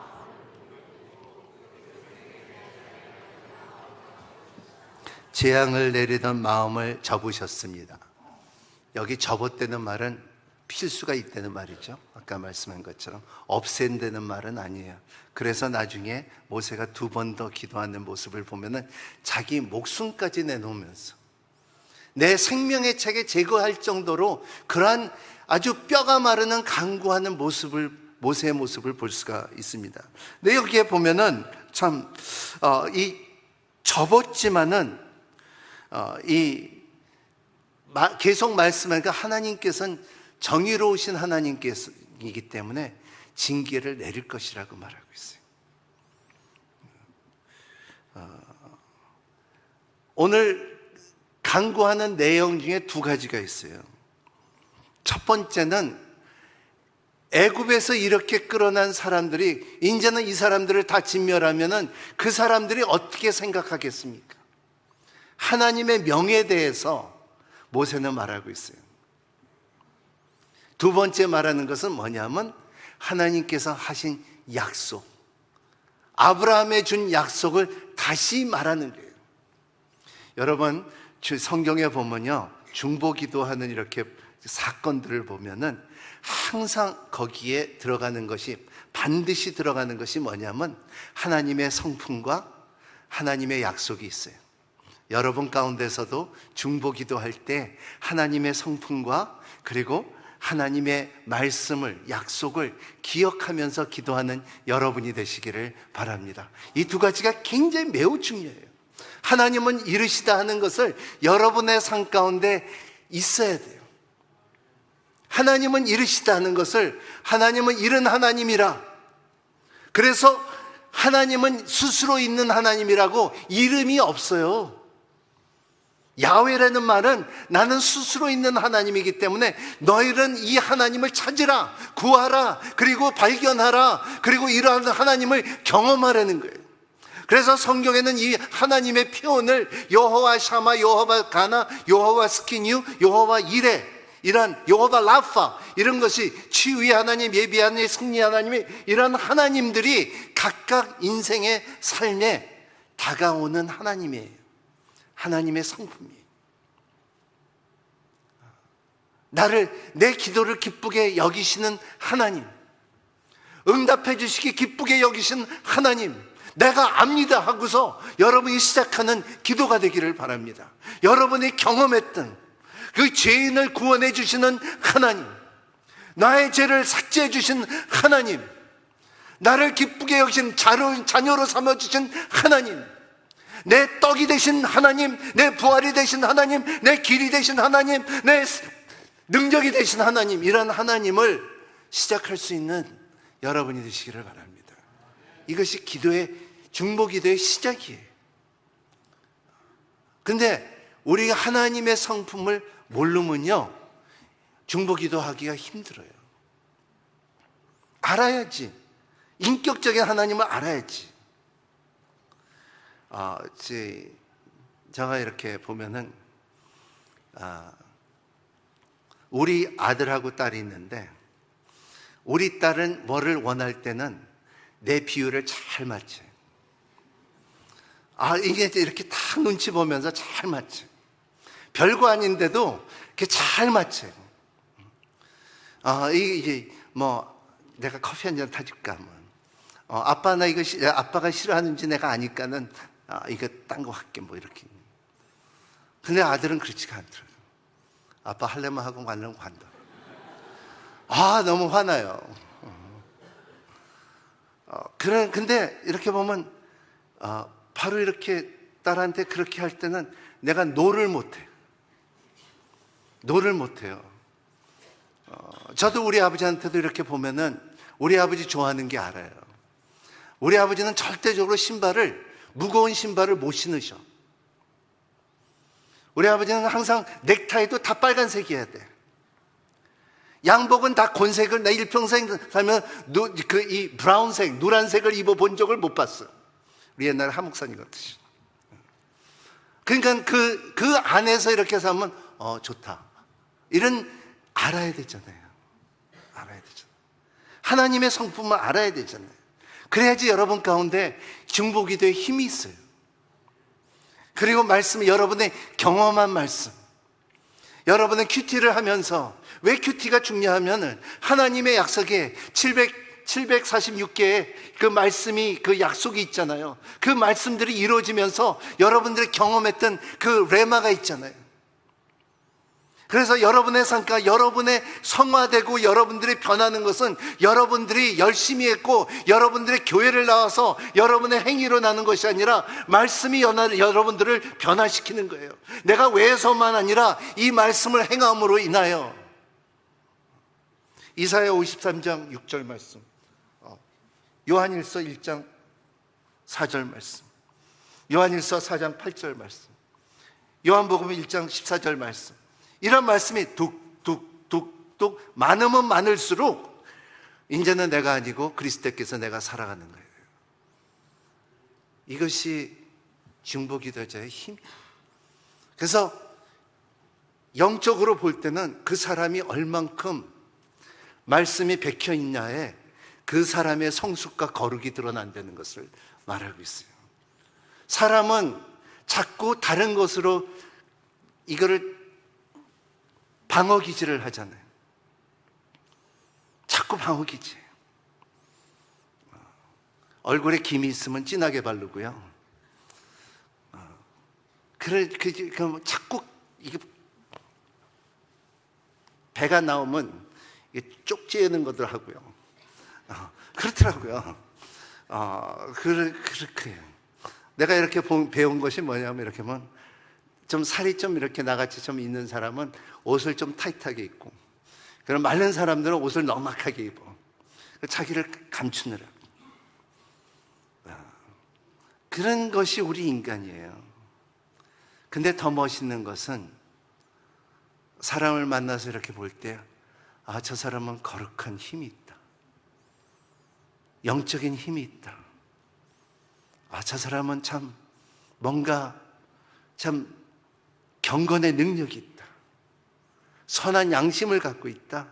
재앙을 내리던 마음을 접으셨습니다. 여기 접었다는 말은 필수가 있다는 말이죠. 아까 말씀한 것처럼 없앤다는 말은 아니에요. 그래서 나중에 모세가 2번 더 기도하는 모습을 보면은 자기 목숨까지 내놓으면서 내 생명의 책에 제거할 정도로 그러한 아주 뼈가 마르는 간구하는 모습을, 모세의 모습을 볼 수가 있습니다. 근데 여기에 보면은 참 접었지만은 계속 말씀하니까 하나님께서는 정의로우신 하나님께서이기 때문에 징계를 내릴 것이라고 말하고 있어요. 오늘 강구하는 내용 중에 두 가지가 있어요. 첫 번째는 애굽에서 이렇게 끌어난 사람들이 이제는 이 사람들을 다 진멸하면은 그 사람들이 어떻게 생각하겠습니까? 하나님의 명에 대해서 모세는 말하고 있어요. 두 번째 말하는 것은 뭐냐면 하나님께서 하신 약속, 아브라함에 준 약속을 다시 말하는 거예요. 여러분, 성경에 보면요, 중보기도하는 이렇게 사건들을 보면은 항상 거기에 들어가는 것이, 반드시 들어가는 것이 뭐냐면 하나님의 성품과 하나님의 약속이 있어요. 여러분 가운데서도 중보기도할 때 하나님의 성품과 그리고 하나님의 말씀을, 약속을 기억하면서 기도하는 여러분이 되시기를 바랍니다. 이 두 가지가 굉장히 매우 중요해요. 하나님은 이르시다 하는 것을 여러분의 삶 가운데 있어야 돼요. 하나님은 이르시다 하는 것을, 하나님은 이른 하나님이라, 그래서 하나님은 스스로 있는 하나님이라고 이름이 없어요. 야훼라는 말은 나는 스스로 있는 하나님이기 때문에 너희는 이 하나님을 찾으라, 구하라, 그리고 발견하라, 그리고 이러한 하나님을 경험하라는 거예요. 그래서 성경에는 이 하나님의 표현을 여호와 샤마, 여호와 가나, 여호와 스키뉴, 여호와 이레, 이런 여호와 라파, 이런 것이 치유의 하나님, 예비의 하나님, 승리의 하나님이, 이런 하나님들이 각각 인생의 삶에 다가오는 하나님이에요. 하나님의 성품이에요. 나를, 내 기도를 기쁘게 여기시는 하나님, 응답해 주시기 기쁘게 여기신 하나님, 내가 압니다 하고서 여러분이 시작하는 기도가 되기를 바랍니다. 여러분이 경험했던 그 죄인을 구원해 주시는 하나님, 나의 죄를 삭제해 주신 하나님, 나를 기쁘게 여기신 자녀로 삼아주신 하나님, 내 떡이 되신 하나님, 내 부활이 되신 하나님, 내 길이 되신 하나님, 내 능력이 되신 하나님, 이런 하나님을 시작할 수 있는 여러분이 되시기를 바랍니다. 이것이 기도의, 중보기도의 시작이에요. 근데 우리가 하나님의 성품을 모르면요, 중보기도하기가 힘들어요. 알아야지. 인격적인 하나님을 알아야지. 제가 이렇게 보면은, 우리 아들하고 딸이 있는데, 우리 딸은 뭐를 원할 때는 내 비율을 잘 맞춰요. 이게 이렇게 딱 눈치 보면서 잘 맞춰요. 별거 아닌데도 이렇게 잘 맞춰요. 이게 뭐, 내가 커피 한 잔 타줄까? 뭐. 아빠, 나 이거, 아빠가 싫어하는지 내가 아니까는, 이거 딴 거 할게, 뭐, 이렇게. 근데 아들은 그렇지가 않더라고요. 아빠 할래면 하고 말려면 관다. 너무 화나요. 근데 이렇게 보면, 바로 이렇게 딸한테 그렇게 할 때는 내가 노를 못해. 노를 못해요. 저도 우리 아버지한테도 이렇게 보면은 우리 아버지 좋아하는 게 알아요. 우리 아버지는 절대적으로 무거운 신발을 못 신으셔. 우리 아버지는 항상 넥타이도 다 빨간색이어야 돼. 양복은 다 곤색을, 내 일평생 살면 이 브라운색, 노란색을 입어본 적을 못 봤어. 우리 옛날에 한목사님 같으시. 그러니까 그 안에서 이렇게 살면 좋다. 이런 알아야 되잖아요. 알아야 되잖아요. 하나님의 성품을 알아야 되잖아요. 그래야지 여러분 가운데 중보기도에 힘이 있어요. 그리고 말씀이 여러분의 경험한 말씀. 여러분은 큐티를 하면서, 왜 큐티가 중요하면은 하나님의 약속에 746개의 그 말씀이, 그 약속이 있잖아요. 그 말씀들이 이루어지면서 여러분들이 경험했던 그 레마가 있잖아요. 그래서 여러분의 삶과 여러분의 성화되고 여러분들이 변하는 것은 여러분들이 열심히 했고 여러분들의 교회를 나와서 여러분의 행위로 나는 것이 아니라 말씀이 여러분들을 변화시키는 거예요. 내가 외에서만 아니라 이 말씀을 행함으로 인하여. 이사야 53장 6절 말씀, 요한일서 1장 4절 말씀, 요한일서 4장 8절 말씀, 요한복음 1장 14절 말씀. 이런 말씀이 뚝뚝뚝뚝 많으면 많을수록 이제는 내가 아니고 그리스도께서 내가 살아가는 거예요. 이것이 중보기도자의 힘이에요. 그래서 영적으로 볼 때는 그 사람이 얼만큼 말씀이 bek혀 있냐에 그 사람의 성숙과 거룩이 드러난다는 것을 말하고 있어요. 사람은 자꾸 다른 것으로 이거를 방어기질을 하잖아요. 자꾸 방어기질. 얼굴에 김이 있으면 진하게 바르고요. 자꾸 이게 배가 나오면 이게 쪽지는 것들 하고요. 그렇더라고요. 그렇게 내가 이렇게 배운 것이 뭐냐면 이렇게 하면 좀 살이 좀 이렇게 나같이 좀 있는 사람은 옷을 좀 타이트하게 입고, 그럼 마른 사람들은 옷을 넉넉하게 입어. 자기를 감추느라. 그런 것이 우리 인간이에요. 근데 더 멋있는 것은 사람을 만나서 이렇게 볼 때, 아, 저 사람은 거룩한 힘이 있다. 영적인 힘이 있다. 아, 저 사람은 참 뭔가 참 경건의 능력이 있다. 선한 양심을 갖고 있다.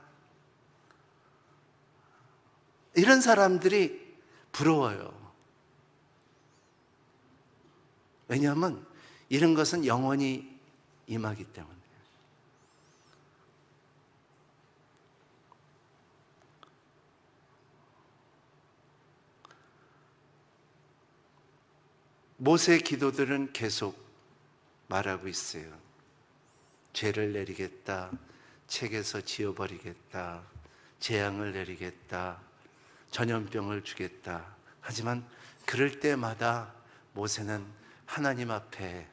이런 사람들이 부러워요. 왜냐하면 이런 것은 영원히 임하기 때문에. 모세의 기도들은 계속 말하고 있어요. 죄를 내리겠다, 책에서 지워버리겠다, 재앙을 내리겠다, 전염병을 주겠다. 하지만 그럴 때마다 모세는 하나님 앞에,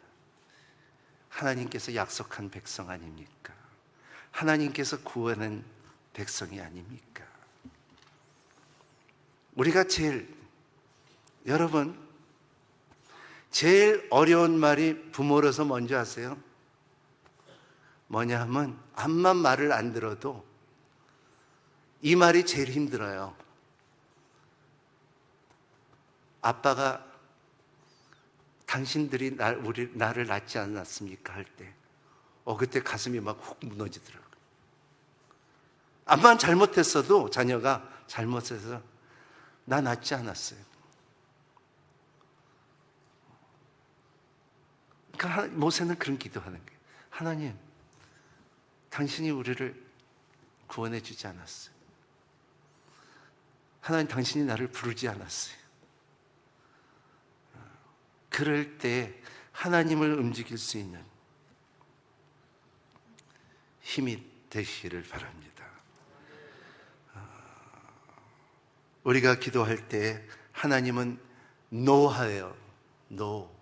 하나님께서 약속한 백성 아닙니까? 하나님께서 구원한 백성이 아닙니까? 우리가 여러분, 제일 어려운 말이 부모로서 뭔지 아세요? 뭐냐 하면 암만 말을 안 들어도 이 말이 제일 힘들어요. 아빠가 당신들이 나를 낳지 않았습니까? 할 때 그때 가슴이 막 훅 무너지더라고요. 암만 잘못했어도 자녀가 잘못해서 나 낳지 않았어요. 그러니까 모세는 그런 기도하는 거예요. 하나님, 당신이 우리를 구원해 주지 않았어요. 하나님, 당신이 나를 부르지 않았어요. 그럴 때 하나님을 움직일 수 있는 힘이 되시기를 바랍니다. 우리가 기도할 때 하나님은 노하예요. 노.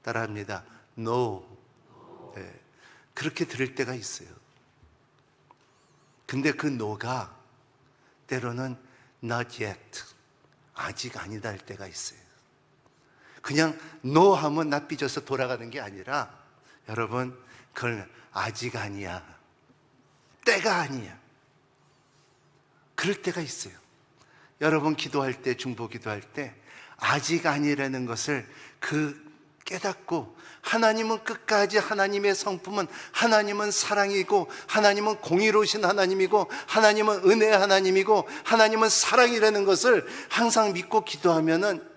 따라합니다. No. 네. 그렇게 들을 때가 있어요. 근데 그 no가 때로는 not yet, 아직 아니다 할 때가 있어요. 그냥 no 하면 나 삐져서 돌아가는 게 아니라, 여러분, 그걸 아직 아니야, 때가 아니야, 그럴 때가 있어요. 여러분 기도할 때, 중보 기도할 때 아직 아니라는 것을 깨닫고, 하나님은 끝까지, 하나님의 성품은, 하나님은 사랑이고, 하나님은 공의로우신 하나님이고, 하나님은 은혜의 하나님이고, 하나님은 사랑이라는 것을 항상 믿고 기도하면은,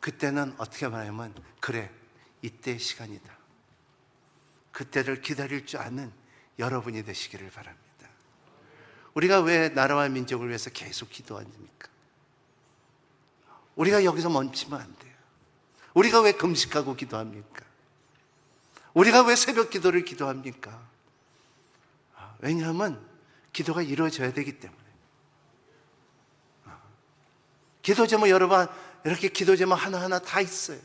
그때는 어떻게 말하면, 그래, 이때의 시간이다. 그때를 기다릴 줄 아는 여러분이 되시기를 바랍니다. 우리가 왜 나라와 민족을 위해서 계속 기도합니까? 우리가 여기서 멈추면 안 돼요. 우리가 왜 금식하고 기도합니까? 우리가 왜 새벽 기도를 기도합니까? 왜냐하면 기도가 이루어져야 되기 때문에. 기도 제목, 여러분, 이렇게 기도 제목 하나하나 다 있어요.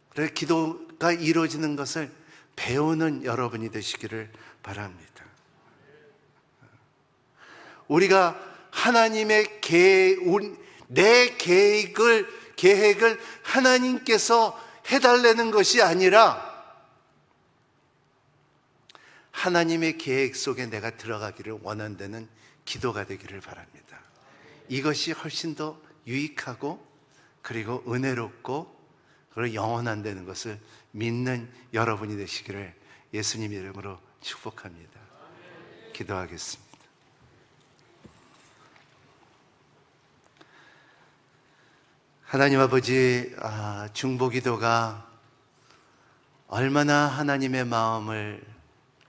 그래서 기도가 이루어지는 것을 배우는 여러분이 되시기를 바랍니다. 우리가 하나님의 내 계획을 하나님께서 해달라는 것이 아니라, 하나님의 계획 속에 내가 들어가기를 원한다는 기도가 되기를 바랍니다. 이것이 훨씬 더 유익하고 그리고 은혜롭고 그리고 영원한다는 것을 믿는 여러분이 되시기를 예수님 이름으로 축복합니다. 기도하겠습니다. 하나님 아버지, 중보기도가 얼마나 하나님의 마음을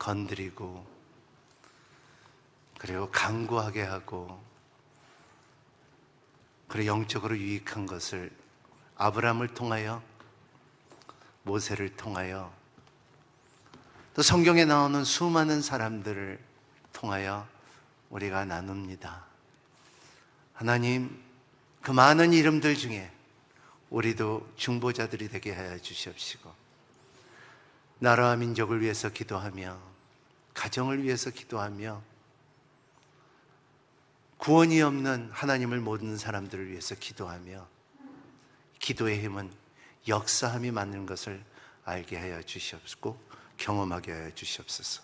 건드리고 그리고 간구하게 하고 그리고 영적으로 유익한 것을 아브라함을 통하여 모세를 통하여 또 성경에 나오는 수많은 사람들을 통하여 우리가 나눕니다. 하나님, 그 많은 이름들 중에 우리도 중보자들이 되게 하여 주시옵시고 나라와 민족을 위해서 기도하며 가정을 위해서 기도하며 구원이 없는 하나님을 모르는 사람들을 위해서 기도하며 기도의 힘은 역사함이 맞는 것을 알게 하여 주시옵고 경험하게 하여 주시옵소서.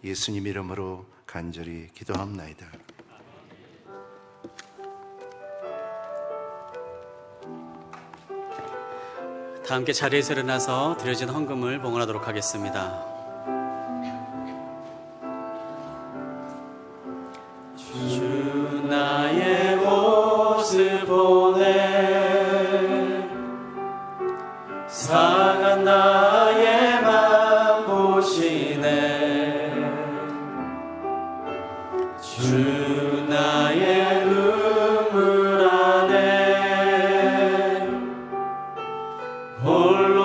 예수님 이름으로 간절히 기도합나이다. 다 함께 자리에서 일어나서 드려진 헌금을 봉헌하도록 하겠습니다. 주 나의 모습 보내 상한 나의 맘 보시네 주 나의 눈물 안에 홀로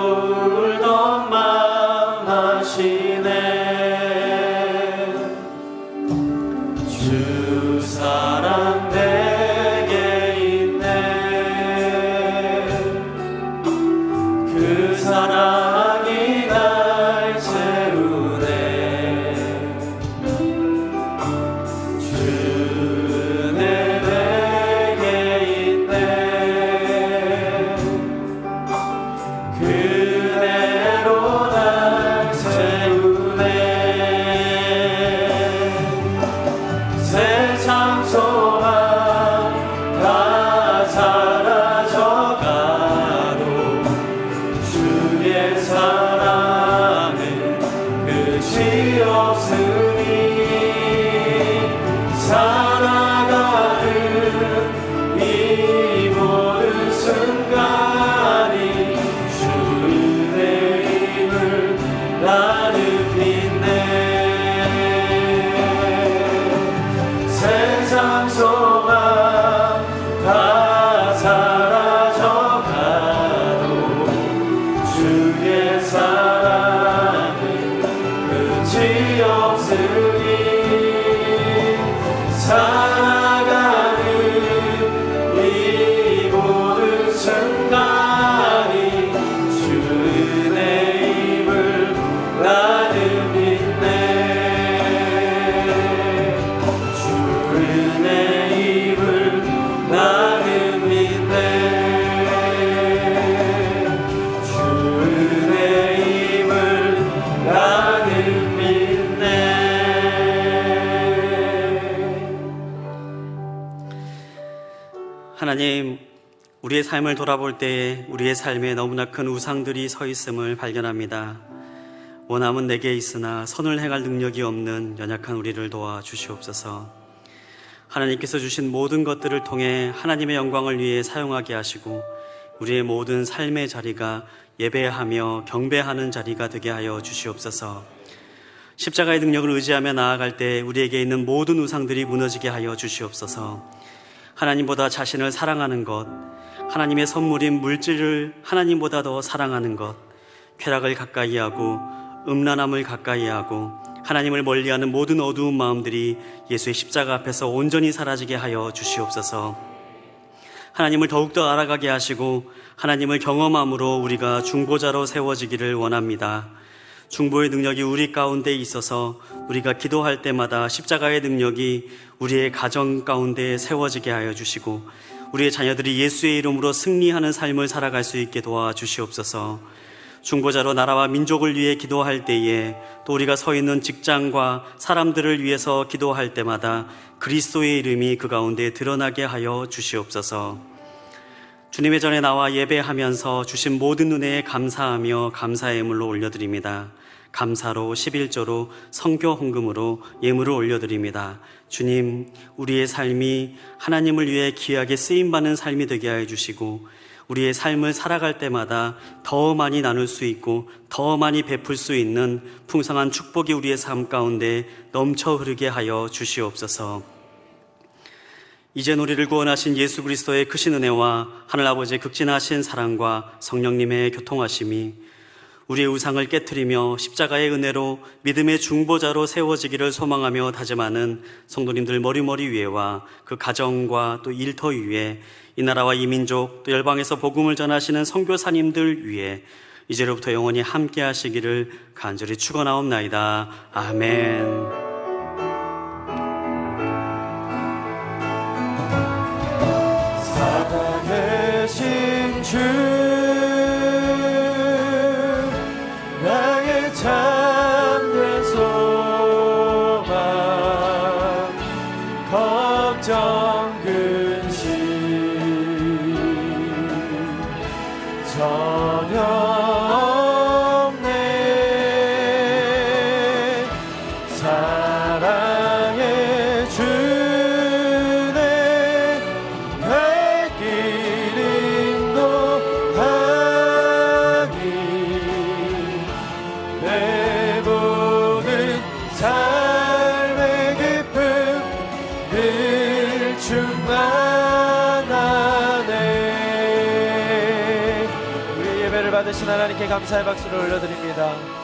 울던 맘 아시네 주 사랑 내게 있네 그 사랑이 날 채우네 주 내게 있네 그대로 날 채우네 세상 소망 다 사라져가도 주의 사랑은 끝이 없으니 살아가는 이 모든 순간이 주의 힘을 나는 믿네 세상 소망 다 사라져가도 주의 사랑은 끝이 없으니 살아가는 이 모든 순간이 주의 힘을 나는 믿네 주의 힘을 나는 믿네 주의 힘을 나는 믿네 하나님, 우리의 삶을 돌아볼 때에 우리의 삶에 너무나 큰 우상들이 서 있음을 발견합니다. 원함은 내게 있으나 선을 행할 능력이 없는 연약한 우리를 도와주시옵소서. 하나님께서 주신 모든 것들을 통해 하나님의 영광을 위해 사용하게 하시고 우리의 모든 삶의 자리가 예배하며 경배하는 자리가 되게 하여 주시옵소서. 십자가의 능력을 의지하며 나아갈 때 우리에게 있는 모든 우상들이 무너지게 하여 주시옵소서. 하나님보다 자신을 사랑하는 것, 하나님의 선물인 물질을 하나님보다 더 사랑하는 것, 쾌락을 가까이 하고 음란함을 가까이 하고 하나님을 멀리하는 모든 어두운 마음들이 예수의 십자가 앞에서 온전히 사라지게 하여 주시옵소서. 하나님을 더욱더 알아가게 하시고 하나님을 경험함으로 우리가 중보자로 세워지기를 원합니다. 중보의 능력이 우리 가운데 있어서 우리가 기도할 때마다 십자가의 능력이 우리의 가정 가운데 세워지게 하여 주시고 우리의 자녀들이 예수의 이름으로 승리하는 삶을 살아갈 수 있게 도와주시옵소서. 중보자로 나라와 민족을 위해 기도할 때에 또 우리가 서 있는 직장과 사람들을 위해서 기도할 때마다 그리스도의 이름이 그 가운데 드러나게 하여 주시옵소서. 주님의 전에 나와 예배하면서 주신 모든 은혜에 감사하며 감사의 예물로 올려드립니다. 감사로 11조로 성교 헌금으로 예물을 올려드립니다. 주님, 우리의 삶이 하나님을 위해 귀하게 쓰임받는 삶이 되게 하여 주시고 우리의 삶을 살아갈 때마다 더 많이 나눌 수 있고 더 많이 베풀 수 있는 풍성한 축복이 우리의 삶 가운데 넘쳐 흐르게 하여 주시옵소서. 이제 우리를 구원하신 예수 그리스도의 크신 은혜와 하늘아버지의 극진하신 사랑과 성령님의 교통하심이 우리의 우상을 깨트리며 십자가의 은혜로 믿음의 중보자로 세워지기를 소망하며 다짐하는 성도님들 머리머리 위에와 그 가정과 또 일터 위에 이 나라와 이 민족 또 열방에서 복음을 전하시는 선교사님들 위에 이제로부터 영원히 함께 하시기를 간절히 축원하옵나이다. 아멘. 살아계신 주 나의 참된 소망 걱정 근심 전혀 없네. 사랑의 주네 갈 길 인도하니 내 모든 삶의 기쁨 늘 충만하네. 우리 예배를 받으신 하나님께 감사의 박수를 올려드립니다.